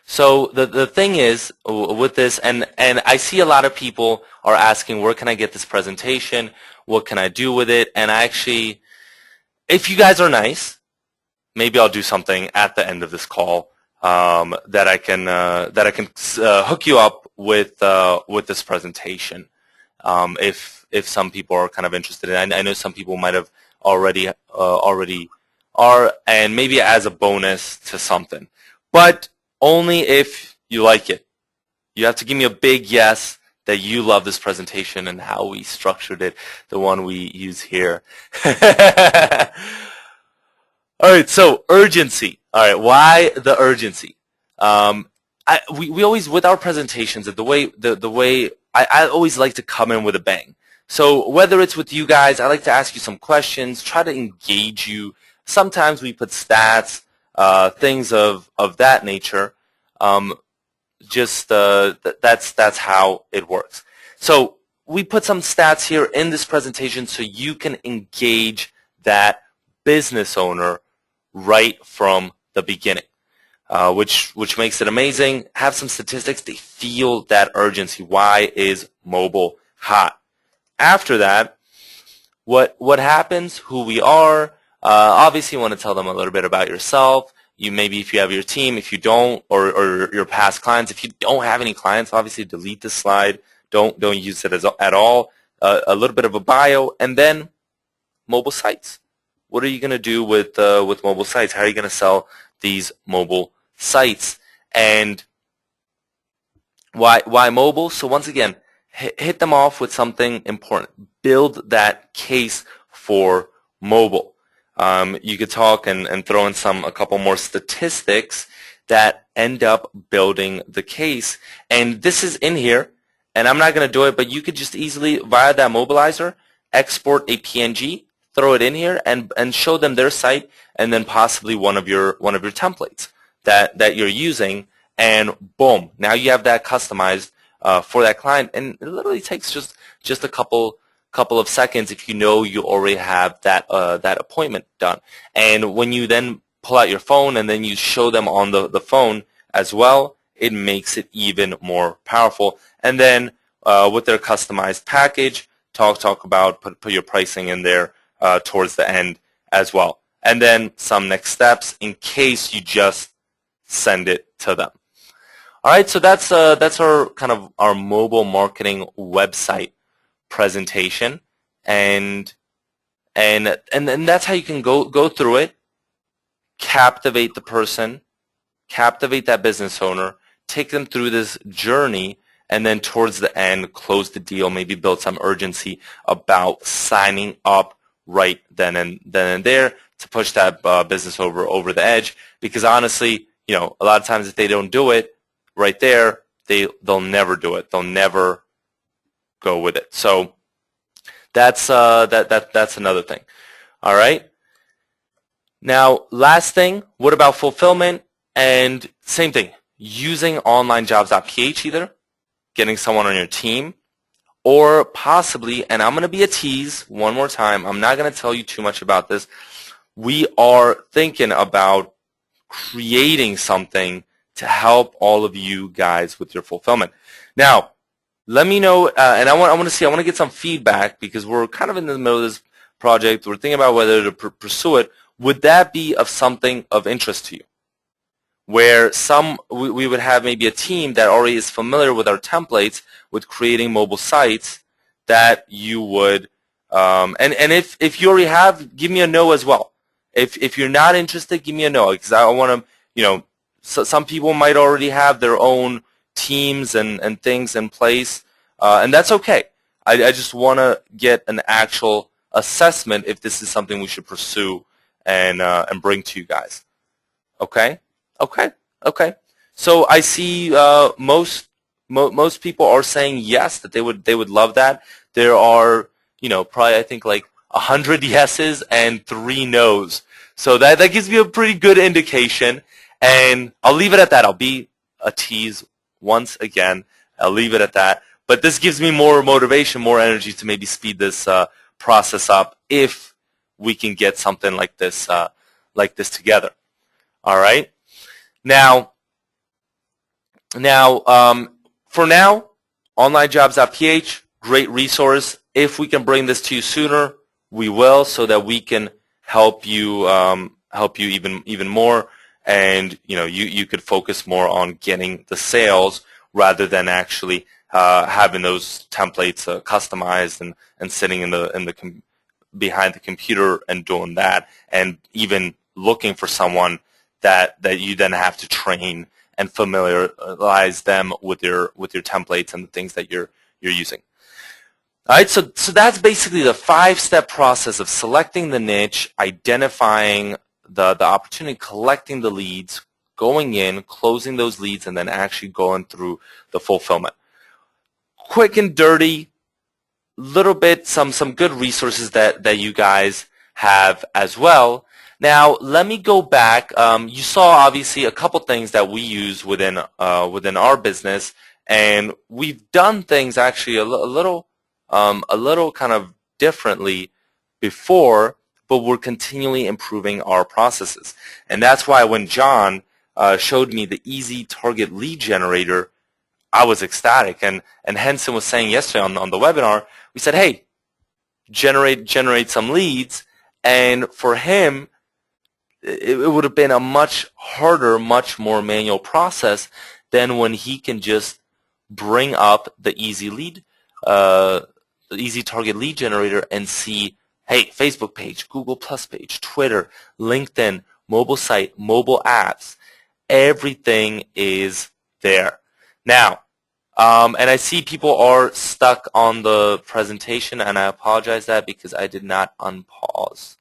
So the thing is with this, and I see a lot of people are asking, where can I get this presentation? What can I do with it? And I actually, if you guys are nice, maybe I'll do something at the end of this call that I can hook you up with this presentation. If some people are kind of interested in it. I know some people might have already are, and maybe as a bonus to something, but only if you like it. You have to give me a big yes that you love this presentation and how we structured it, the one we use here. All right, so urgency. All right, why the urgency? We always, with our presentations, the way I always like to come in with a bang. So whether it's with you guys, I like to ask you some questions, try to engage you. Sometimes we put stats, things of that nature. That's how it works. So we put some stats here in this presentation so you can engage that business owner right from the beginning, which makes it amazing. Have some statistics. They feel that urgency. Why is mobile hot? After that, what happens, who we are. Obviously, you want to tell them a little bit about yourself. Maybe if you have your team, if you don't, or your past clients. If you don't have any clients, obviously delete this slide. Don't use it at all. A little bit of a bio, and then mobile sites. What are you going to do with mobile sites? How are you going to sell these mobile sites? And why mobile? So once again, hit them off with something important. Build that case for mobile. You could talk and throw in a couple more statistics that end up building the case. And this is in here, and I'm not going to do it, but you could just easily, via that mobilizer, export a PNG, throw it in here, and show them their site, and then possibly one of your templates that you're using, and boom, now you have that customized for that client. And it literally takes just a couple couple of seconds if you know you already have that appointment done. And when you then pull out your phone and then you show them on the phone as well, it makes it even more powerful. And then with their customized package, talk about put your pricing in there towards the end as well. And then some next steps in case you just send it to them. All right, so that's our kind of our mobile marketing website presentation, and that's how you can go through it, captivate the person, captivate that business owner, take them through this journey, and then towards the end, close the deal, maybe build some urgency about signing up right then and there to push that business over the edge. Because honestly, you know, a lot of times if they don't do it right there, they'll never do it. They'll never go with it. So that's another thing. All right. Now, last thing, what about fulfillment? And same thing, using onlinejobs.ph either, getting someone on your team, or possibly, and I'm going to be a tease one more time, I'm not going to tell you too much about this, we are thinking about creating something to help all of you guys with your fulfillment. Now, let me know, and I want to get some feedback because we're kind of in the middle of this project. We're thinking about whether to pursue it. Would that be of something of interest to you? Where we would have maybe a team that already is familiar with our templates, with creating mobile sites that you would, and if you already have, give me a no as well. If you're not interested, give me a no, because I want to, you know, some people might already have their own teams and things in place, and that's okay. I just want to get an actual assessment if this is something we should pursue and bring to you guys. Okay. Okay. So I see most people are saying yes, that they would love that. There are, you know, probably I think like 100 yeses and 3 nos. So that gives me a pretty good indication. And I'll leave it at that. I'll be a tease once again. I'll leave it at that. But this gives me more motivation, more energy to maybe speed this process up if we can get something like this together. All right. Now, for now, onlinejobs.ph, great resource. If we can bring this to you sooner, we will, so that we can help you even more, and you know you could focus more on getting the sales rather than actually having those templates customized and sitting behind the computer and doing that, and even looking for someone that you then have to train and familiarize them with your templates and the things that you're using. All right, so that's basically the 5-step process of selecting the niche, identifying the opportunity, collecting the leads, going in, closing those leads, and then actually going through the fulfillment. Quick and dirty, little bit some good resources that you guys have as well. Now, let me go back. You saw obviously a couple things that we use within our business, and we've done things actually a little kind of differently before, but we're continually improving our processes. And that's why when John showed me the easy target lead generator, I was ecstatic. And Henson was saying yesterday on the webinar, we said, hey, generate some leads. And for him, it would have been a much harder, much more manual process than when he can just bring up the easy target lead generator and see, hey, Facebook page, Google Plus page, Twitter, LinkedIn, mobile site, mobile apps, everything is there. Now, and I see people are stuck on the presentation, and I apologize that because I did not unpause.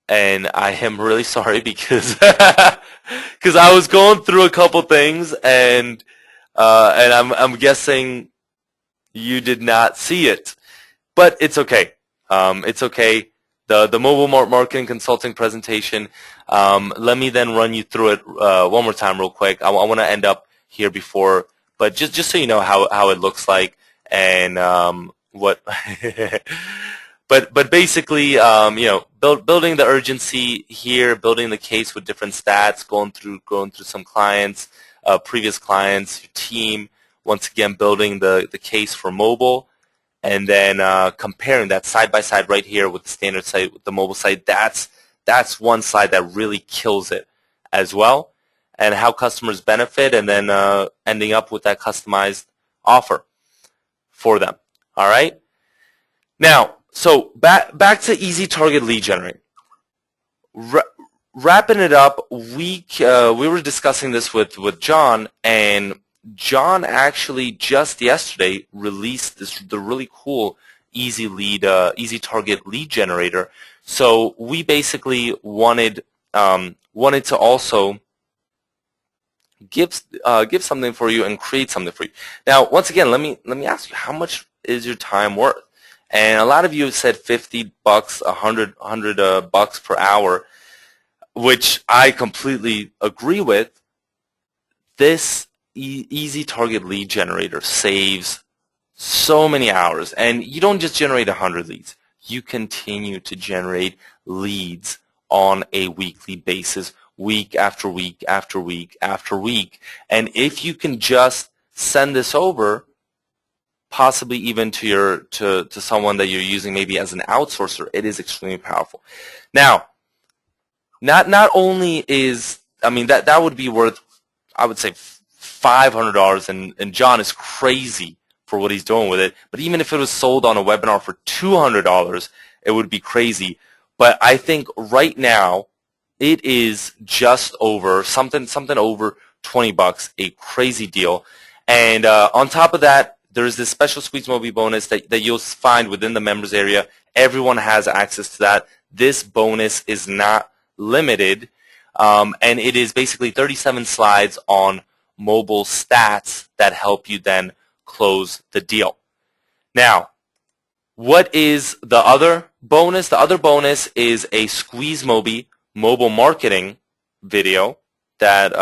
And I am really sorry because I was going through a couple things, and I'm guessing you did not see it, but it's okay. It's okay. The mobile marketing consulting presentation. Let me then run you through it one more time, real quick. I want to end up here before, but just so you know how it looks like and what but basically, building the urgency here, building the case with different stats, going through some clients, previous clients, your team. Once again, building the case for mobile, and then comparing that side by side right here with the standard site with the mobile site. That's one slide that really kills it as well, and how customers benefit, and then ending up with that customized offer for them. All right. Now, so back to easy target lead generate. Wrapping it up, we were discussing this with John, and John actually just yesterday released the really cool easy target lead generator. So we basically wanted to also give something for you and create something for you. Now, once again, let me ask you, how much is your time worth? And a lot of you said $50, $100 bucks per hour, which I completely agree with. This easy target lead generator saves so many hours, and you don't just generate 100 leads. You continue to generate leads on a weekly basis, week after week after week after week. And if you can just send this over, possibly even to someone that you're using maybe as an outsourcer, it is extremely powerful. Now, not only is, I mean, that would be worth, I would say, $500, and John is crazy for what he's doing with it. But even if it was sold on a webinar for $200, it would be crazy. But I think right now it is just over something over 20 bucks, a crazy deal. And on top of that, there's this special SqueezeMobi bonus that you'll find within the members area. Everyone has access to that. This bonus is not limited, and it is basically 37 slides on mobile stats that help you then close the deal. Now, what is the other bonus? The other bonus is a SqueezeMobi mobile marketing video that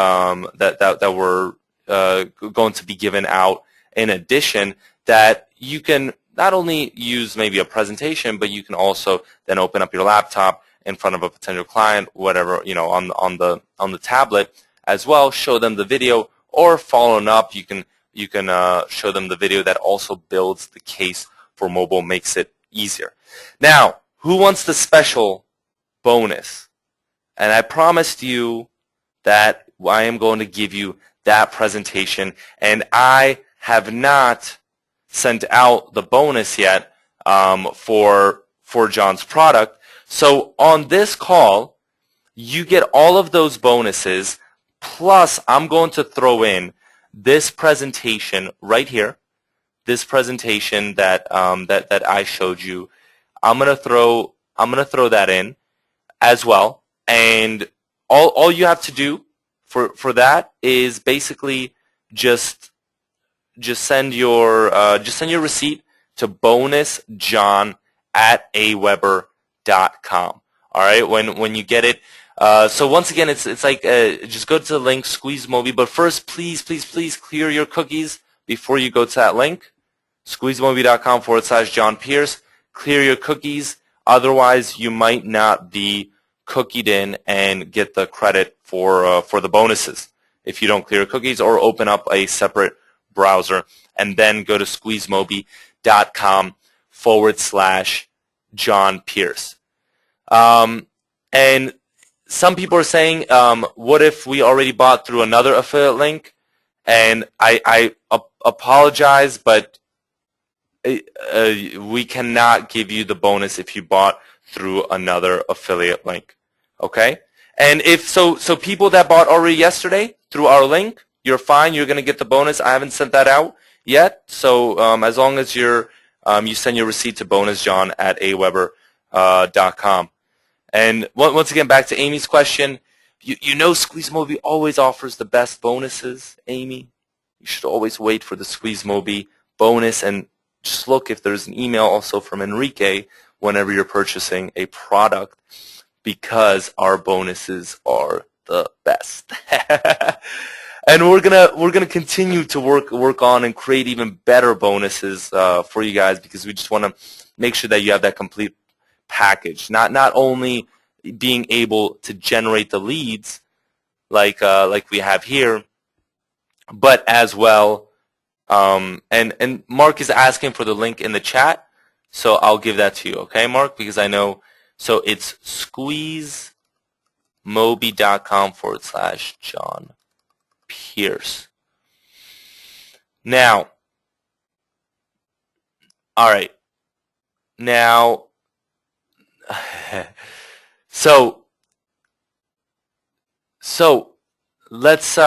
we're going to be given out. In addition, that you can not only use maybe a presentation, but you can also then open up your laptop in front of a potential client, whatever, on the tablet as well. Show them the video, or following up, you can show them the video that also builds the case for mobile, makes it easier. Now, who wants the special bonus? And I promised you that I am going to give you that presentation, and I have not sent out the bonus yet for John's product. So on this call, you get all of those bonuses, plus I'm going to throw in this presentation right here, this presentation that that I showed you. I'm gonna throw that in as well, and all you have to do for that is basically just send your receipt to bonusjohn@aweber.com. All right, when you get it. So once again, it's like just go to the link SqueezeMobi. But first, please clear your cookies before you go to that link. SqueezeMobi.com/John Pearce. Clear your cookies. Otherwise, you might not be cookied in and get the credit for the bonuses if you don't clear your cookies, or open up a separate browser and then go to SqueezeMobi.com/John Pearce. And some people are saying, what if we already bought through another affiliate link? And I apologize, but we cannot give you the bonus if you bought through another affiliate link. Okay? And if so people that bought already yesterday through our link, you're fine. You're going to get the bonus. I haven't sent that out yet. So as long as you send your receipt to bonusjohn@aweber.com. And once again, back to Amy's question, you know SqueezeMobi always offers the best bonuses, Amy. You should always wait for the SqueezeMobi bonus, and just look if there's an email also from Enrique whenever you're purchasing a product, because our bonuses are the best. And we're gonna continue to work on and create even better bonuses for you guys, because we just want to make sure that you have that complete package. Not only being able to generate the leads like we have here, but as well. And Mark is asking for the link in the chat, so I'll give that to you, okay, Mark? Because I know. So it's SqueezeMobi.com/John Pearce. Now, all right. Now, so let's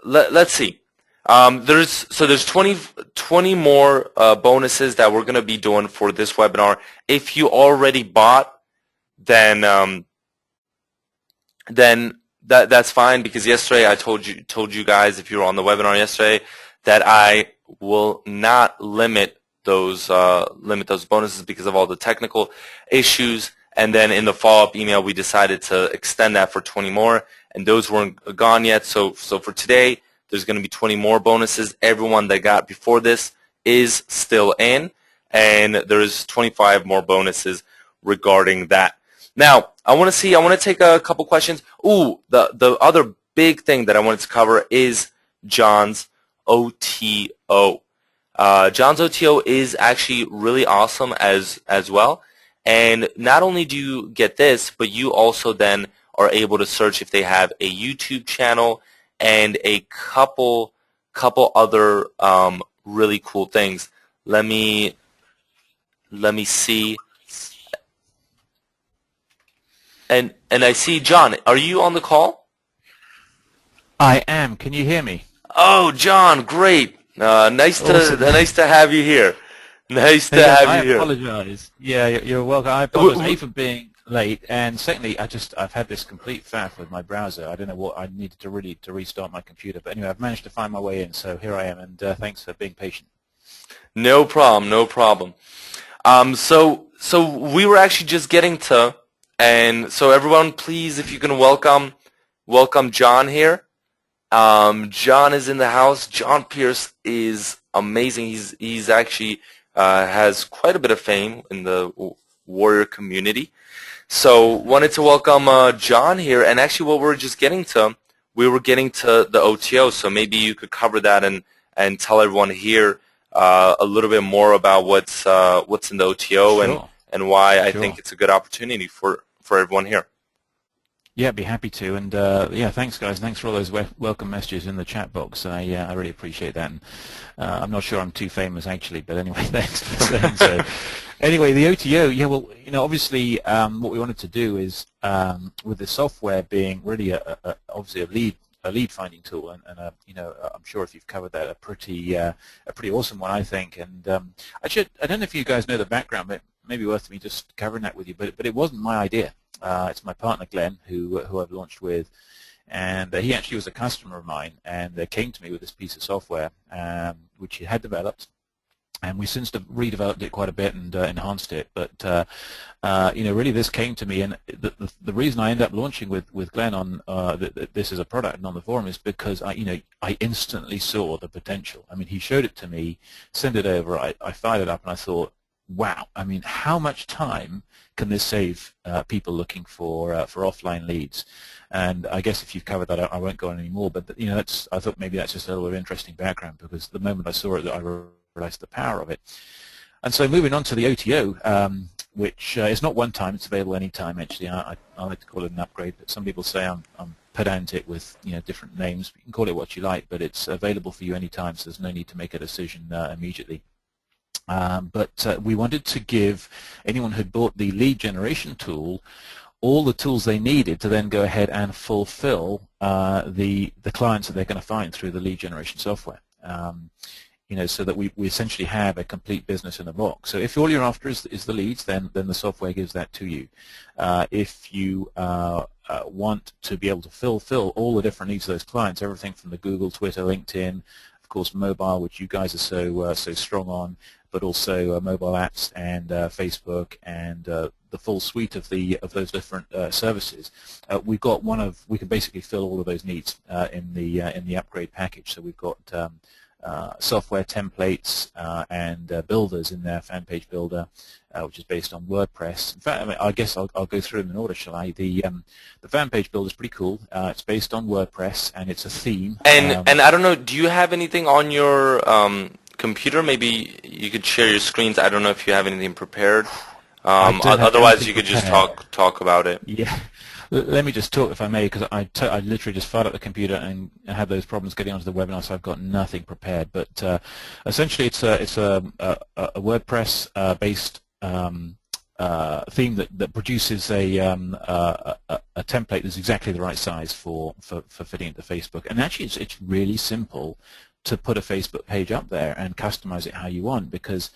let's see. There's 20 more bonuses that we're gonna be doing for this webinar. If you already bought, then that's fine, because yesterday I told you guys, if you were on the webinar yesterday, that I will not limit those bonuses because of all the technical issues. And then in the follow-up email, we decided to extend that for 20 more, and those weren't gone yet. So for today, there's going to be 20 more bonuses. Everyone that got before this is still in, and there's 25 more bonuses regarding that. Now, I want to take a couple questions. Ooh, the other big thing that I wanted to cover is John's OTO. John's OTO is actually really awesome as well. And not only do you get this, but you also then are able to search if they have a YouTube channel and a couple other really cool things. Let me see. And I see, John, are you on the call? I am. Can you hear me? Oh, John, great. Nice to have you here. Nice to have you here. I apologize. Yeah, you're welcome. I apologize for being late, and secondly, I've had this complete faff with my browser. I don't know what I needed to restart my computer, but anyway, I've managed to find my way in, so here I am, and thanks for being patient. No problem, no problem. So we were actually just getting to, and so everyone, please, if you can welcome John here. John is in the house. John Pearce is amazing. He's actually has quite a bit of fame in the warrior community. So wanted to welcome John here. And actually, what we were just getting to, we were getting to the OTO. So maybe you could cover that and tell everyone here a little bit more about what's in the OTO. Sure. and why I think it's a good opportunity for everyone here. Yeah, be happy to, and yeah, thanks guys. Thanks for all those welcome messages in the chat box. I really appreciate that. And I'm not sure I'm too famous actually, but anyway, thanks for saying so. Anyway, the OTO, yeah, well, obviously, what we wanted to do is with the software being really obviously a lead finding tool, and I'm sure if you've covered that, a pretty awesome one, I think. And I don't know if you guys know the background, but maybe worth me just covering that with you. But it wasn't my idea. It's my partner Glenn, who I've launched with, and he actually was a customer of mine, and came to me with this piece of software which he had developed, and we since redeveloped it quite a bit and enhanced it. But really, this came to me, and the reason I ended up launching with Glenn on this as a product and on the forum is because I instantly saw the potential. I mean, he showed it to me, sent it over, I fired it up, and I thought, wow, I mean, how much time can this save people looking for offline leads? And I guess if you've covered that, I won't go on anymore. But I thought maybe that's just a little interesting background, because the moment I saw it, I realized the power of it. And so moving on to the OTO, which is not one time; it's available anytime. Actually, I like to call it an upgrade. But some people say I'm pedantic with different names. You can call it what you like, but it's available for you anytime. So there's no need to make a decision immediately. But we wanted to give anyone who bought the lead generation tool all the tools they needed to then go ahead and fulfill the clients that they're going to find through the lead generation software. So that we essentially have a complete business in a box. So if all you're after is the leads, then the software gives that to you. If you want to be able to fulfill all the different needs of those clients, everything from the Google, Twitter, LinkedIn, of course mobile, which you guys are so strong on, but also mobile apps and Facebook and the the full suite of those different services, we can basically fill all of those needs in the upgrade package. So we've got software templates and builders in there, fan page builder, which is based on WordPress. In fact, I guess I'll go through them in order, shall I? The fan page builder is pretty cool. It's based on WordPress, and it's a theme. And I don't know, do you have anything on your computer? Maybe you could share your screens. I don't know if you have anything prepared. Otherwise, you could just talk about it. Yeah. Let me just talk, if I may, because I literally just fired up the computer and had those problems getting onto the webinar, so I've got nothing prepared. But essentially, it's a WordPress-based theme that produces a template that's exactly the right size for fitting into Facebook. And actually, it's really simple to put a Facebook page up there and customize it how you want, because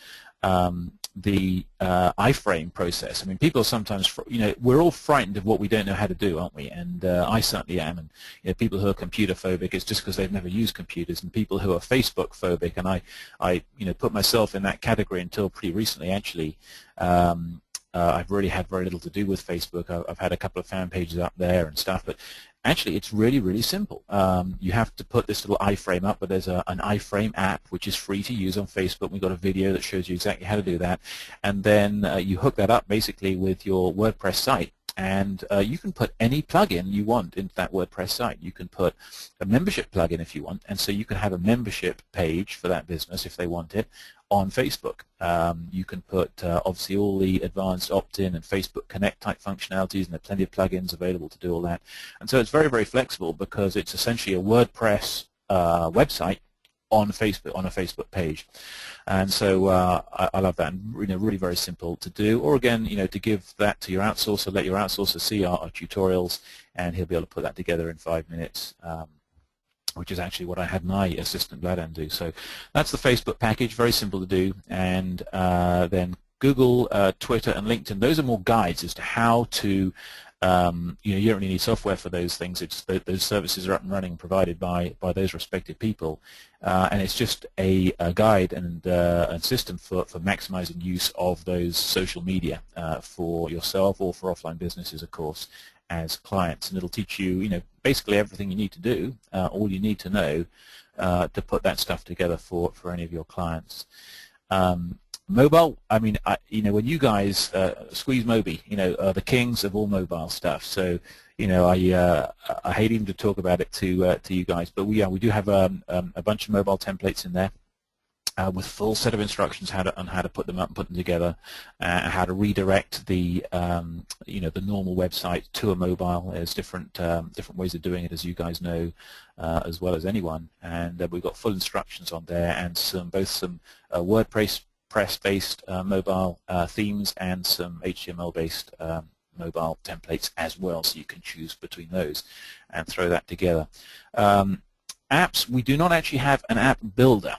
the iframe process. I mean, people sometimes, we're all frightened of what we don't know how to do, aren't we? And I certainly am. And people who are computer phobic, it's just because they've never used computers. And people who are Facebook phobic, and I put myself in that category until pretty recently, actually. I've really had very little to do with Facebook. I've had a couple of fan pages up there and stuff, but actually it's really, really simple. You have to put this little iframe up, but there's an iframe app which is free to use on Facebook. We've got a video that shows you exactly how to do that, and then you hook that up basically with your WordPress site. And you can put any plugin you want into that WordPress site. You can put a membership plugin if you want, and so you can have a membership page for that business if they want it on Facebook. You can put obviously all the advanced opt-in and Facebook Connect type functionalities, and there are plenty of plugins available to do all that. And so it's very, very flexible, because it's essentially a WordPress website on Facebook, on a Facebook page. And so I love that, and really very simple to do. Or again, to give that to your outsourcer, let your outsourcer see our tutorials, and he'll be able to put that together in 5 minutes, which is actually what I had my assistant Vladan do. So that's the Facebook package, very simple to do. And then Google, Twitter, and LinkedIn, those are more guides as to how to you don't really need software for those things. It's those services are up and running, provided by those respective people, and it's just a guide and a system for maximizing use of those social media for yourself or for offline businesses, of course, as clients. And it'll teach you, basically everything you need to do, all you need to know to put that stuff together for any of your clients. Mobile, I mean, when you guys, SqueezeMobi, are the kings of all mobile stuff. So, I hate even to talk about it to you guys, but we do have a bunch of mobile templates in there with full set of instructions on how to put them up and put them together, how to redirect the the normal website to a mobile. There's different ways of doing it, as you guys know, as well as anyone. And we've got full instructions on there, and both some WordPress-based mobile themes and some HTML-based mobile templates as well, so you can choose between those and throw that together. Apps, we do not actually have an app builder.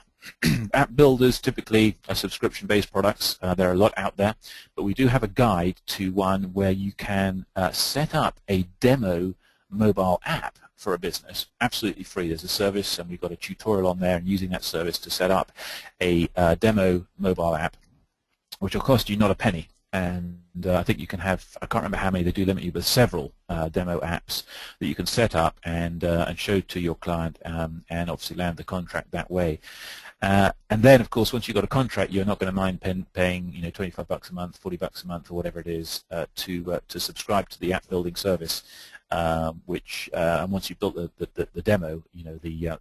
App builders typically are subscription-based products. There are a lot out there, but we do have a guide to one where you can set up a demo mobile app for a business, absolutely free. There's a service, and we've got a tutorial on there, and using that service to set up a demo mobile app, which will cost you not a penny. And I think you can have, I can't remember how many they do limit you, but several demo apps that you can set up and show to your client, and obviously land the contract that way. And then, of course, once you've got a contract, you're not going to mind paying, $25 a month, $40 a month, or whatever it is, to subscribe to the app building service. Which and once you've built the demo,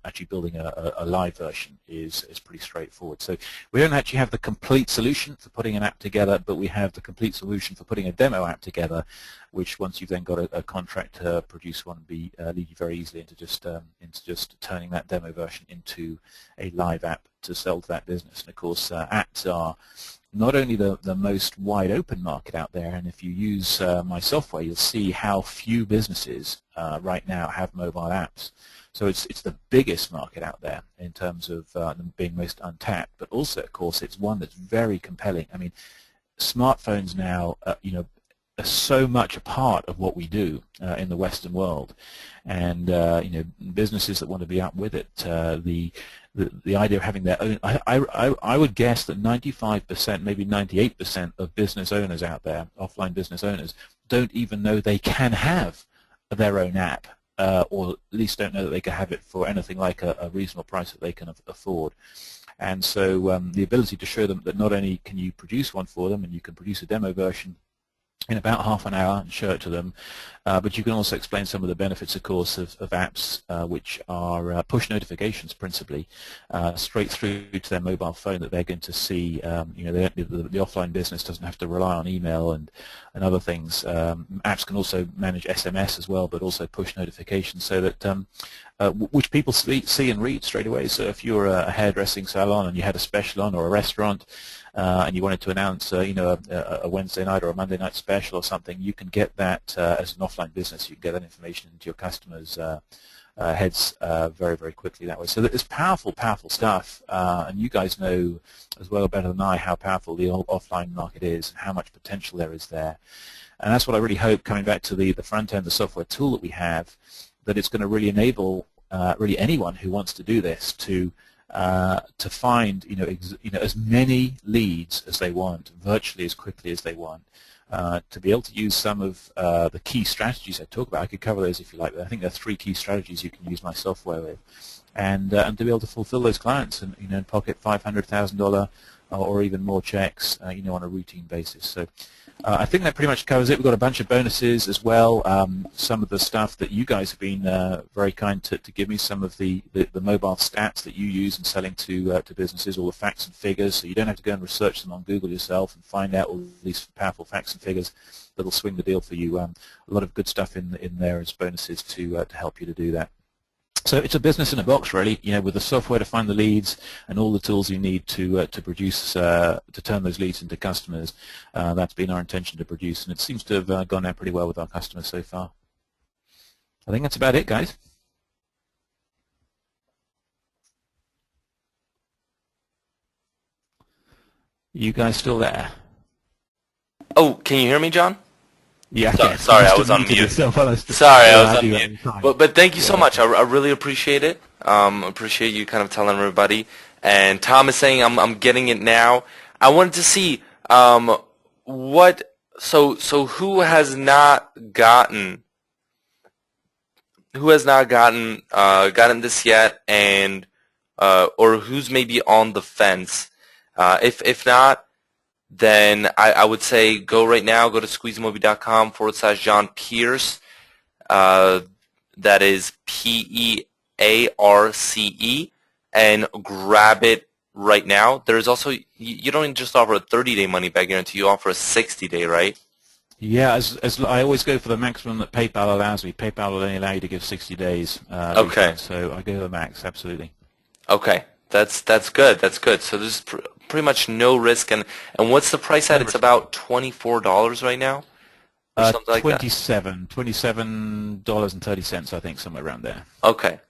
actually building a live version is pretty straightforward. So we don't actually have the complete solution for putting an app together, but we have the complete solution for putting a demo app together, which once you've then got a contract to produce one, lead you very easily into just turning that demo version into a live app to sell to that business. And of course, apps are not only the most wide open market out there, and if you use my software, you'll see how few businesses right now have mobile apps. So it's the biggest market out there in terms of them being most untapped, but also, of course, it's one that's very compelling. I mean, smartphones now, are so much a part of what we do in the Western world, and businesses that want to be up with it. The idea of having their own, I would guess that 95%, maybe 98% of business owners out there, offline business owners, don't even know they can have their own app, or at least don't know that they can have it for anything like a reasonable price that they can afford. And so the ability to show them that not only can you produce one for them, and you can produce a demo version in about half an hour and show it to them, but you can also explain some of the benefits, of course, of apps which are push notifications principally, straight through to their mobile phone that they're going to see. The offline business doesn't have to rely on email and other things. Apps can also manage SMS as well, but also push notifications, so that which people see and read straight away. So if you're a hairdressing salon and you had a special on, or a restaurant, and you wanted to announce, a Wednesday night or a Monday night special or something, you can get that as an offline business. You can get that information into your customers' heads very, very quickly that way. So it's powerful, powerful stuff, and you guys know as well, better than I, how powerful the offline market is and how much potential there is there. And that's what I really hope, coming back to the front end, the software tool that we have, that it's going to really enable really anyone who wants to do this to find as many leads as they want, virtually as quickly as they want, to be able to use some of the key strategies I talk about. I could cover those if you like, but I think there are 3 key strategies you can use my software with, and to be able to fulfill those clients and pocket $500,000 or even more checks on a routine basis. So I think that pretty much covers it. We've got a bunch of bonuses as well. Some of the stuff that you guys have been very kind to give me, some of the mobile stats that you use in selling to businesses, all the facts and figures, so you don't have to go and research them on Google yourself and find out all these powerful facts and figures that'll swing the deal for you. A lot of good stuff in there as bonuses to help you to do that. So it's a business in a box, really, with the software to find the leads and all the tools you need to produce, to turn those leads into customers. That's been our intention to produce, and it seems to have gone out pretty well with our customers so far. I think that's about it, guys. You guys still there? Oh, can you hear me, John? Yeah. Sorry, I was on mute. Sorry, I was on mute. But thank you so much. I really appreciate it. Appreciate you kind of telling everybody. And Tom is saying I'm getting it now. I wanted to see so who has not gotten gotten this yet, and or who's maybe on the fence. If not, then I would say go right now, go to SqueezeMobi.com/John Pearce. That is PEARCE, and grab it right now. There's also, you don't just offer a 30-day money-back guarantee, you offer a 60-day, right? Yeah, as I always go for the maximum that PayPal allows me. PayPal will only allow you to give 60 days. Okay. So I go to the max, absolutely. Okay, that's good. That's good. So there's pretty much no risk. And what's the price at? It's about $24 right now, or something like that. $27.30, I think, somewhere around there. Okay.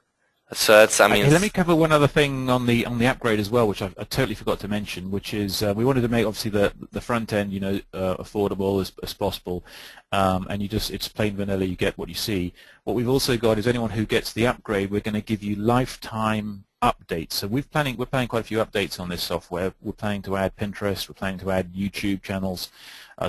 So that's, Hey, let me cover one other thing on the upgrade as well, which I totally forgot to mention, which is we wanted to make obviously the front end affordable as possible, and it's plain vanilla. You get what you see. What we've also got is anyone who gets the upgrade, we're going to give you lifetime updates. So we're planning quite a few updates on this software. We're planning to add Pinterest. We're planning to add YouTube channels.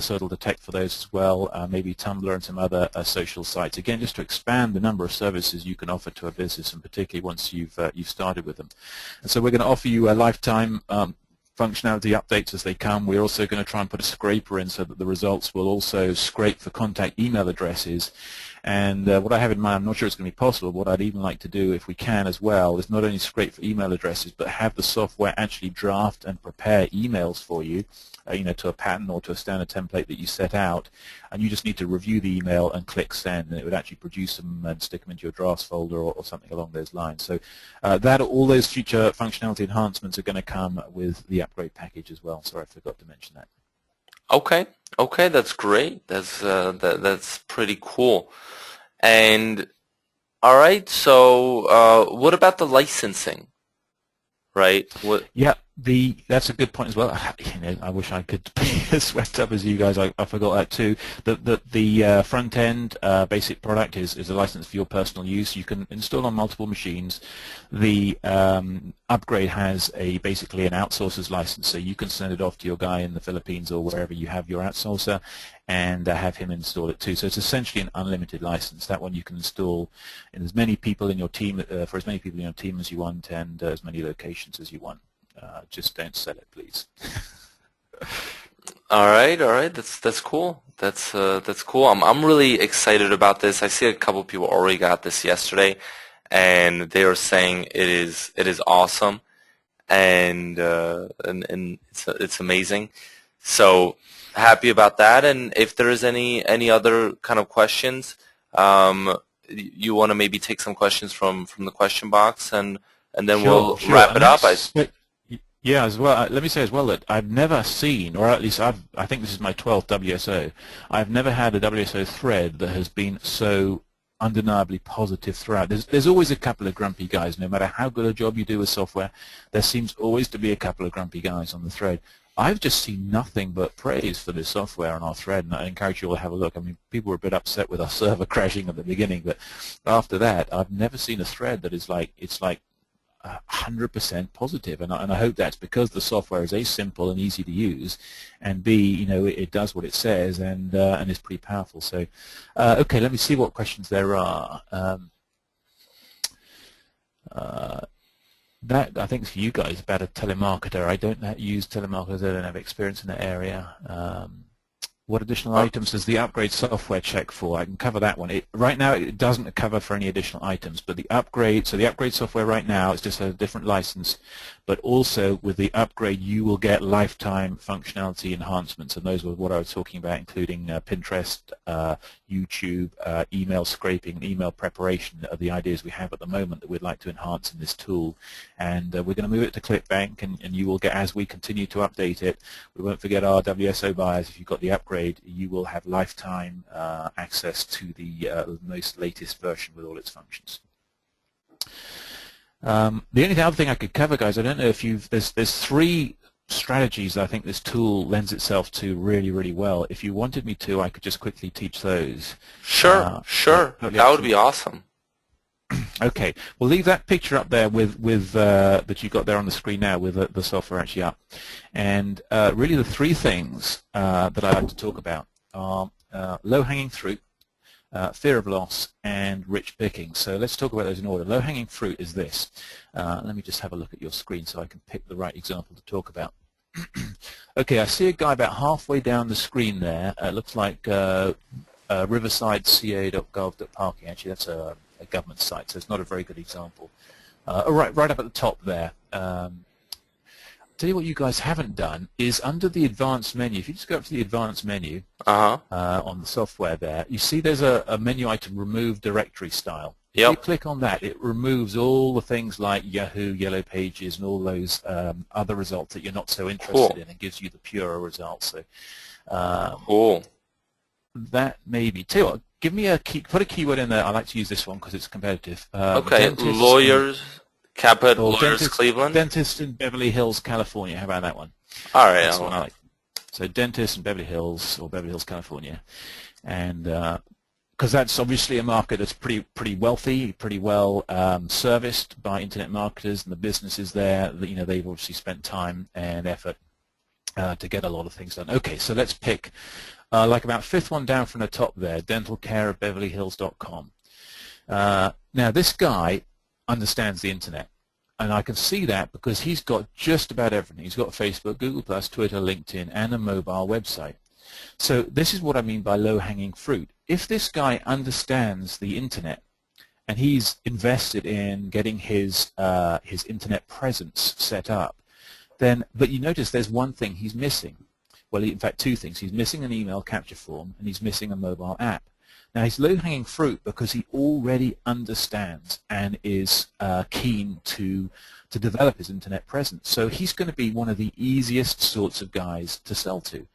So it'll detect for those as well, maybe Tumblr and some other social sites. Again, just to expand the number of services you can offer to a business, and particularly once you've started with them. And so we're going to offer you a lifetime functionality updates as they come. We're also going to try and put a scraper in so that the results will also scrape for contact email addresses. And what I have in mind, I'm not sure it's going to be possible, but what I'd even like to do, if we can as well, is not only scrape for email addresses, but have the software actually draft and prepare emails for you, to a pattern or to a standard template that you set out, and you just need to review the email and click send, and it would actually produce them and stick them into your drafts folder or something along those lines. So all those future functionality enhancements are going to come with the upgrade package as well. Sorry, I forgot to mention that. Okay, that's great. That's pretty cool. And all right, so what about the licensing? Right? Yeah, That's a good point as well. I wish I could be as swept up as you guys. I forgot that too. The front end basic product is a license for your personal use. You can install on multiple machines. The upgrade has basically an outsourcer's license, so you can send it off to your guy in the Philippines or wherever you have your outsourcer, and have him install it too. So it's essentially an unlimited license. That one you can install in as many people in your team for as many people in your team as you want, and as many locations as you want. Just don't sell it, please. All right. That's cool. That's cool. I'm really excited about this. I see a couple people already got this yesterday, and they were saying it is awesome, and it's amazing. So happy about that. And if there is any other kind of questions, you want to maybe take some questions from the question box, and then Sure. we'll wrap it up. Yeah, as well. Let me say as well that I've never seen, or at least I think this is my 12th WSO. I've never had a WSO thread that has been so undeniably positive throughout. There's always a couple of grumpy guys. No matter how good a job you do with software, there seems always to be a couple of grumpy guys on the thread. I've just seen nothing but praise for this software on our thread, and I encourage you all to have a look. I mean, people were a bit upset with our server crashing at the beginning, but after that, I've never seen a thread that is like 100% positive, and I hope that's because the software is A, simple and easy to use, and B, it does what it says, and is pretty powerful. So, okay, let me see what questions there are. That I think is for you guys about a telemarketer. I don't use telemarketers. I don't have experience in that area. What additional items does the upgrade software check for? I can cover that one. Right now it doesn't cover for any additional items, but the upgrade software right now is just a different license, but also with the upgrade you will get lifetime functionality enhancements, and those were what I was talking about, including Pinterest, YouTube, email scraping, and email preparation are the ideas we have at the moment that we'd like to enhance in this tool, and we're going to move it to ClickBank, and you will get, as we continue to update it, we won't forget our WSO buyers. If you've got the upgrade, you will have lifetime access to the most latest version with all its functions. The only other thing I could cover, guys, I don't know if there's three strategies that I think this tool lends itself to really well. If you wanted me to, I could just quickly teach those. Sure. That would be awesome. Okay, we'll leave that picture up there with that you've got there on the screen now with the software actually up. And really the three things that I like to talk about are low-hanging fruit, fear of loss, and rich picking. So let's talk about those in order. Low-hanging fruit is this. Let me just have a look at your screen so I can pick the right example to talk about. Okay, I see a guy about halfway down the screen there. It looks like riversideca.gov.parking. Actually, that's a government site, so it's not a very good example. Right up at the top there. Tell you what you guys haven't done is under the advanced menu, if you just go up to the advanced menu on the software there, you see there's a menu item, remove directory style. If you click on that, it removes all the things like Yahoo, Yellow Pages, and all those other results that you're not so interested in, and gives you the purer results. So, cool. That maybe. Tell you what, give me put a keyword in there. I like to use this one because it's competitive. Okay, lawyers, Lawyers Cleveland. Dentist in Beverly Hills, California. How about that one? All right. That's one I like. So dentist in Beverly Hills or Beverly Hills, California, and because that's obviously a market that's pretty wealthy, pretty well serviced by internet marketers, and the businesses there, they've obviously spent time and effort to get a lot of things done. Okay, so let's pick like about fifth one down from the top there, dentalcareofbeverlyhills.com. Now this guy understands the internet, and I can see that because he's got just about everything. He's got Facebook, Google+, Twitter, LinkedIn, and a mobile website. So this is what I mean by low-hanging fruit. If this guy understands the internet and he's invested in getting his internet presence set up, but you notice there's one thing he's missing. Well, in fact, two things. He's missing an email capture form, and he's missing a mobile app. Now, he's low-hanging fruit because he already understands and is keen to develop his internet presence. So he's going to be one of the easiest sorts of guys to sell to.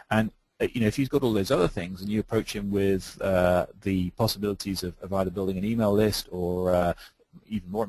And if he's got all those other things, and you approach him with the possibilities of either building an email list or even more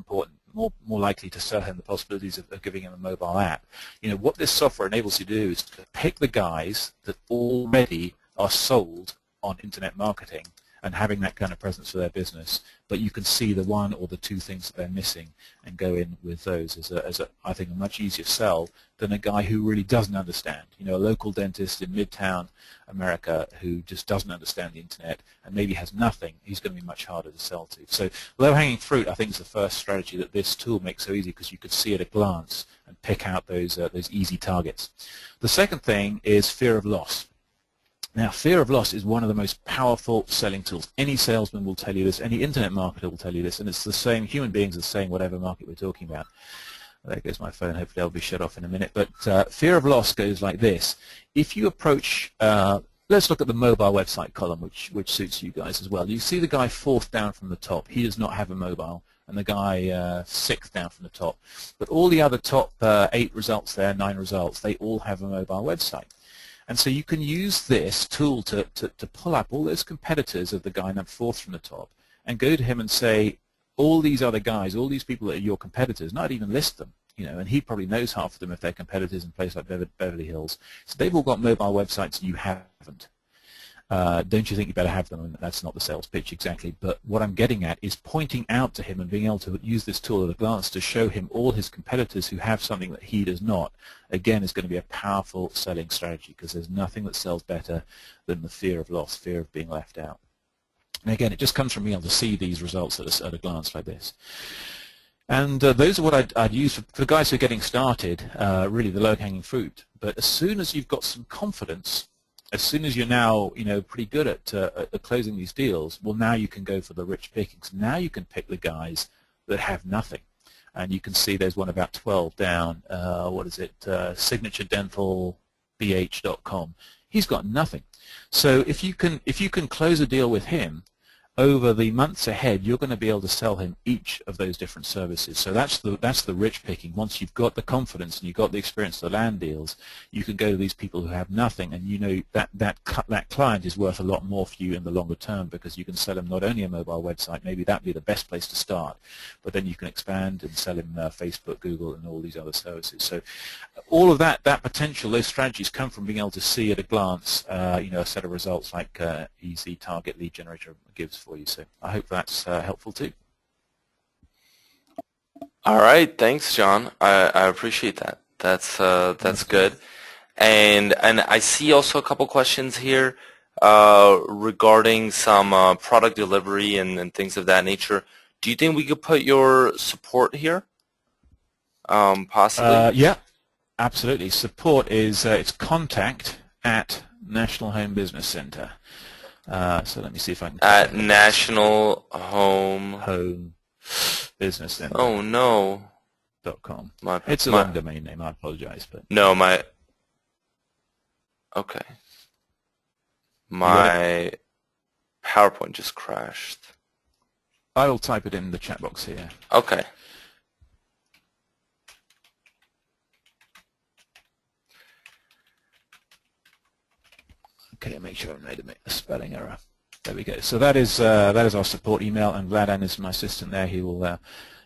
more likely to sell him the possibilities of giving him a mobile app. What this software enables you to do is to pick the guys that already are sold on internet marketing and having that kind of presence for their business, but you can see the one or the two things that they're missing and go in with those as I think, a much easier sell than a guy who really doesn't understand. A local dentist in Midtown America who just doesn't understand the internet and maybe has nothing, he's going to be much harder to sell to. So low-hanging fruit, I think, is the first strategy that this tool makes so easy, because you could see at a glance and pick out those easy targets. The second thing is fear of loss. Now, fear of loss is one of the most powerful selling tools. Any salesman will tell you this, any internet marketer will tell you this, and it's the same. Human beings are saying whatever market we're talking about. There goes my phone. Hopefully I'll be shut off in a minute. But fear of loss goes like this. If you approach, let's look at the mobile website column, which suits you guys as well. You see the guy fourth down from the top. He does not have a mobile. And the guy sixth down from the top. But all the other top 8 results there, 9 results, they all have a mobile website. And so you can use this tool to pull up all those competitors of the guy number fourth from the top and go to him and say, all these other guys, all these people that are your competitors, not even list them, and he probably knows half of them if they're competitors in places like Beverly Hills. So they've all got mobile websites and you haven't. Don't you think you better have them? And that's not the sales pitch exactly, but what I'm getting at is pointing out to him and being able to use this tool at a glance to show him all his competitors who have something that he does not. Again, is going to be a powerful selling strategy, because there's nothing that sells better than the fear of loss, fear of being left out. And again, it just comes from being able to see these results at a glance like this. And those are what I'd use for guys who are getting started, really the low-hanging fruit. But as soon as you've got some confidence, as soon as you're now, pretty good at closing these deals, well, now you can go for the rich pickings. Now you can pick the guys that have nothing. And you can see there's one about 12 down. What is it? SignatureDentalBH.com. He's got nothing. So if you can close a deal with him, over the months ahead, you're going to be able to sell him each of those different services. So that's the rich picking. Once you've got the confidence and you've got the experience to land deals, you can go to these people who have nothing, and that client is worth a lot more for you in the longer term, because you can sell him not only a mobile website, maybe that'd be the best place to start, but then you can expand and sell him Facebook, Google, and all these other services. So all of that potential, those strategies come from being able to see at a glance, a set of results like Easy Target Lead Generator gives for you. So I hope that's helpful too. All right, thanks, John. I appreciate that. That's good. And I see also a couple questions here regarding some product delivery and things of that nature. Do you think we could put your support here? Possibly. Yeah, absolutely. Support is it's contact at National Home Business Center. So let me see if I can. At National Home Business Center. Oh no. .com. It's a long domain name. I apologize, but no, okay. My PowerPoint just crashed. I will type it in the chat box here. Okay. Okay, make sure I made a spelling error. There we go. So that is our support email, and Vladan is my assistant there. He will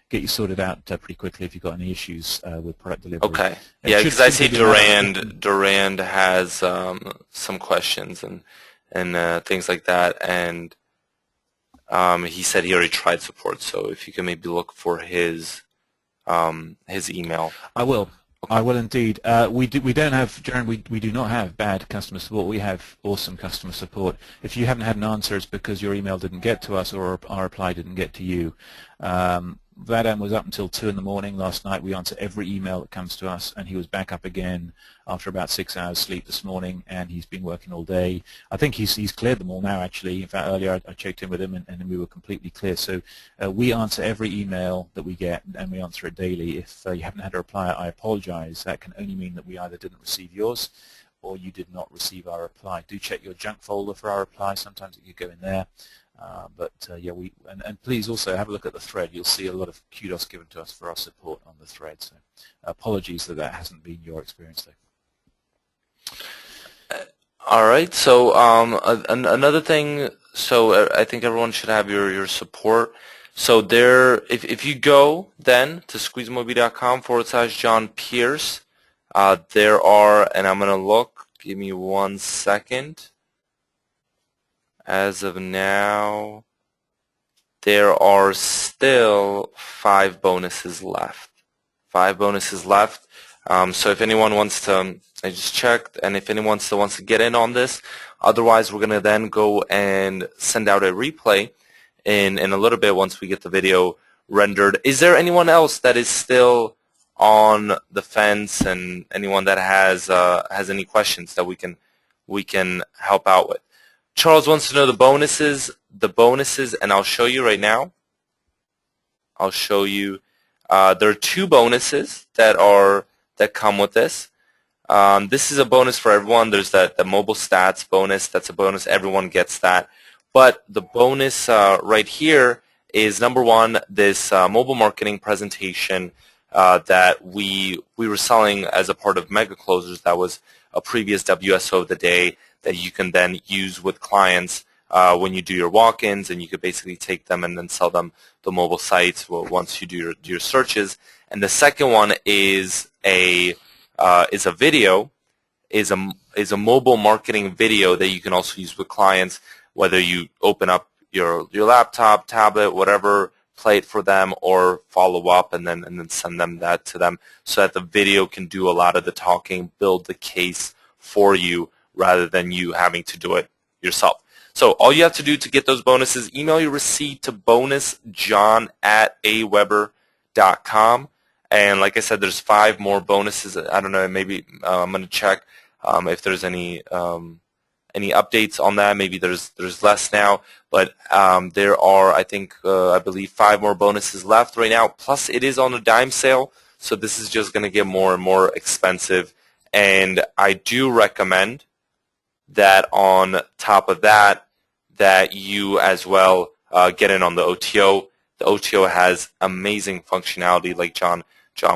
get you sorted out pretty quickly if you've got any issues with product delivery. Okay. Yeah, because I see Durand has some questions and things like that, and he said he already tried support. So if you can maybe look for his email. I will. Okay. I will indeed. We don't have, Jaron, we do not have bad customer support. We have awesome customer support. If you haven't had an answer, it's because your email didn't get to us or our reply didn't get to you. Vladan was up until 2 in the morning last night. We answer every email that comes to us, and he was back up again after about 6 hours sleep this morning, and he's been working all day. I think he's cleared them all now, actually. In fact, earlier I checked in with him, and we were completely clear. So we answer every email that we get, and we answer it daily. If you haven't had a reply, I apologize. That can only mean that we either didn't receive yours or you did not receive our reply. Do check your junk folder for our reply. Sometimes it could go in there. Yeah, and please also have a look at the thread. You'll see a lot of kudos given to us for our support on the thread. So apologies that hasn't been your experience though. All right. So another thing. So I think everyone should have your support. So there, if you go then to squeezemobi.com/John Pearce, there are, and I'm going to look, give me 1 second. As of now, there are still 5 bonuses left. 5 bonuses left. So if anyone wants to, I just checked, and if anyone still wants to get in on this, otherwise we're going to then go and send out a replay in a little bit once we get the video rendered. Is there anyone else that is still on the fence, and anyone that has any questions that we can help out with? Charles wants to know the bonuses, and I'll show you right now. I'll show you. There are 2 bonuses that come with this. This is a bonus for everyone. There's the mobile stats bonus. That's a bonus. Everyone gets that. But the bonus right here is, number 1, this mobile marketing presentation that we were selling as a part of Mega Closers. That was a previous WSO of the day that you can then use with clients when you do your walk-ins, and you could basically take them and then sell them the mobile sites once you do your searches. And the second one is a video, is a mobile marketing video that you can also use with clients, whether you open up your laptop, tablet, whatever, play it for them, or follow up and then send them that to them, so that the video can do a lot of the talking, build the case for you, rather than you having to do it yourself. So all you have to do to get those bonuses, email your receipt to bonusjohn@aweber.com. And like I said, there's 5 more bonuses. I don't know, maybe I'm going to check if there's any updates on that. Maybe there's less now, but there are, I believe 5 more bonuses left right now. Plus, it is on a dime sale, so this is just going to get more and more expensive. And I do recommend that on top of that, that you as well get in on the OTO. The OTO has amazing functionality, like John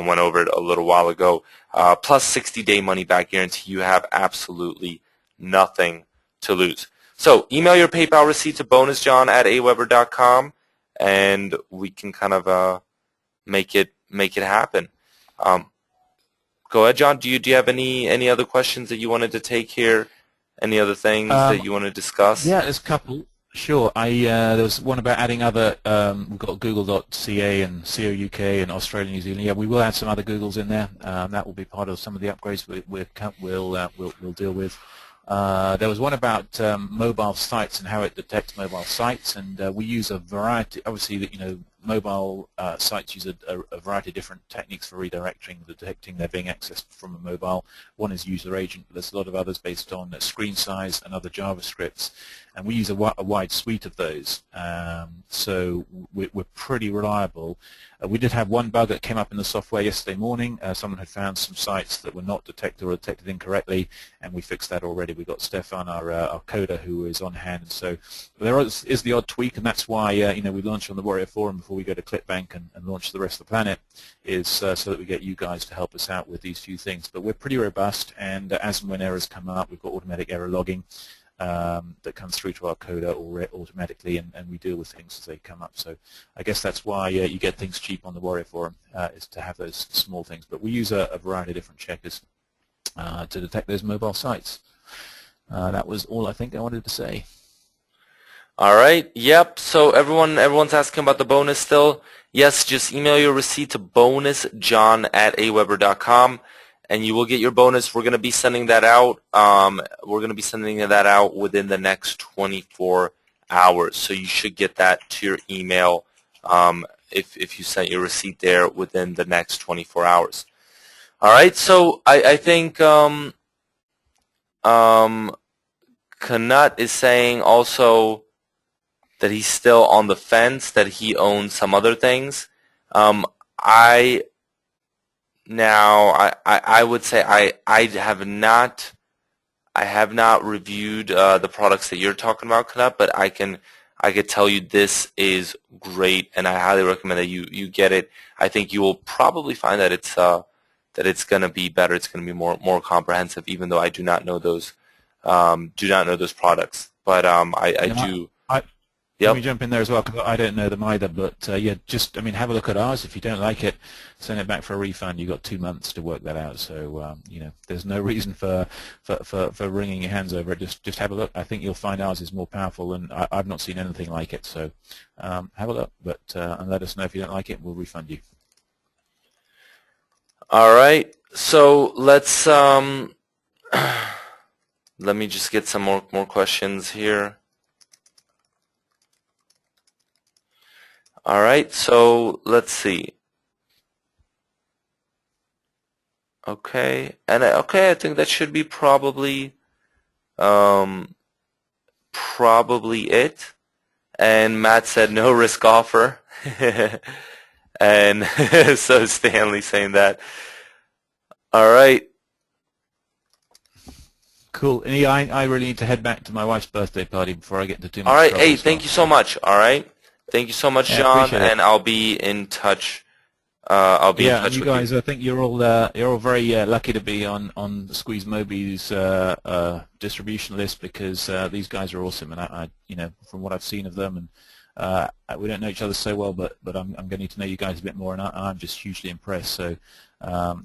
went over it a little while ago. Plus 60-day money-back guarantee. You have absolutely nothing to lose. So email your PayPal receipt to bonusjohn@aweber.com, and we can kind of make it happen. Go ahead, John. Do you have any other questions that you wanted to take here? Any other things that you want to discuss? Yeah, there's a couple. Sure. There was one about adding other. We've got Google.ca and COUK and Australia, New Zealand. Yeah, we will add some other Googles in there. That will be part of some of the upgrades we'll deal with. There was one about mobile sites and how it detects mobile sites, and we use a variety. Obviously, mobile sites use a variety of different techniques for redirecting, detecting they're being accessed from a mobile. One is user agent, but there's a lot of others based on screen size and other JavaScripts, and we use a wide suite of those. So we're pretty reliable. We did have one bug that came up in the software yesterday morning. Someone had found some sites that were not detected or detected incorrectly, and we fixed that already. We've got Stefan, our coder, who is on hand. And so there is the odd tweak, and that's why we launched on the Warrior Forum before we go to ClipBank and launch the rest of the planet, is so that we get you guys to help us out with these few things. But we're pretty robust, and as and when errors come up, we've got automatic error logging that comes through to our coder automatically, and we deal with things as they come up. So I guess that's why you get things cheap on the Warrior Forum, is to have those small things. But we use a variety of different checkers to detect those mobile sites. That was all I think I wanted to say. All right. Yep. So everyone's asking about the bonus still. Yes, just email your receipt to bonusjohn@aweber.com, and you will get your bonus. We're going to be sending that out. Within the next 24 hours. So you should get that to your email if you sent your receipt there within the next 24 hours. All right. So I think Kanut is saying also that he's still on the fence, that he owns some other things. I would say I have not reviewed the products that you're talking about, Kanut, but I could tell you this is great, and I highly recommend that you get it. I think you will probably find that it's going to be better. It's going to be more comprehensive, even though I do not know those products. But I do. Let Yep. me jump in there as well because I don't know them either. But yeah, just have a look at ours. If you don't like it, send it back for a refund. You've got 2 months to work that out. So there's no reason for wringing your hands over it. Just have a look. I think you'll find ours is more powerful, and I've not seen anything like it. So have a look, but and let us know if you don't like it. We'll refund you. All right. So let's let me just get some more questions here. All right. So let's see. Okay. And okay, I think that should be probably it. And Matt said no risk offer. And so Stanley saying that. All right. Cool. And yeah, I really need to head back to my wife's birthday party before I get into too much All right. trouble Hey, as thank well. you so much. All right. Thank you so much, Yeah, John. appreciate it. And I'll be in touch. I'll be in Yeah, and touch you with you. guys, I think you're all very lucky to be on SqueezeMobi's distribution list because these guys are awesome, and I from what I've seen of them, and we don't know each other so well, but I'm getting to know you guys a bit more, and I'm just hugely impressed. So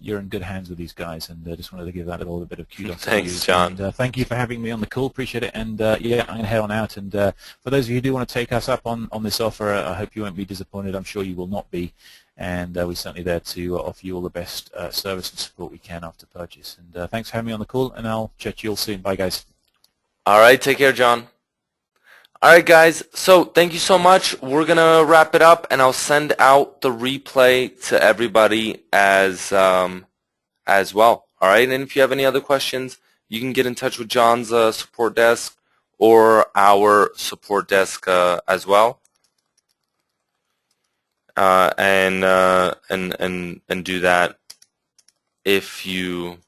you're in good hands with these guys, and just wanted to give that a little bit of kudos to you. Thanks, John. And thank you for having me on the call. Appreciate it. And yeah, I'm going to head on out. And for those of you who do want to take us up on this offer, I hope you won't be disappointed. I'm sure you will not be. And we're certainly there to offer you all the best service and support we can after purchase. And thanks for having me on the call, and I'll chat to you all soon. Bye, guys. All right. Take care, John. All right, guys. So thank you so much. We're going to wrap it up, and I'll send out the replay to everybody as well. All right. And if you have any other questions, you can get in touch with John's support desk or our support desk as well. And do that if you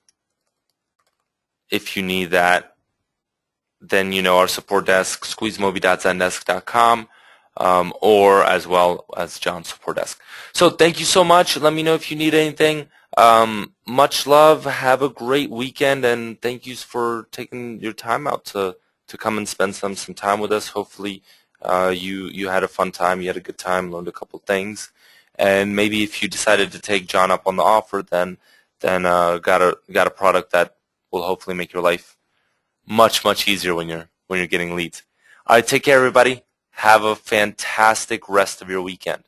need that. Then our support desk, SqueezeMobi.Zendesk.com, or as well as John's support desk. So thank you so much. Let me know if you need anything. Much love. Have a great weekend, and thank you for taking your time out to come and spend some time with us. Hopefully you had a fun time, you had a good time, learned a couple things, and maybe if you decided to take John up on the offer, then got a product that will hopefully make your life much easier when you're getting leads. All right, take care, everybody. Have a fantastic rest of your weekend.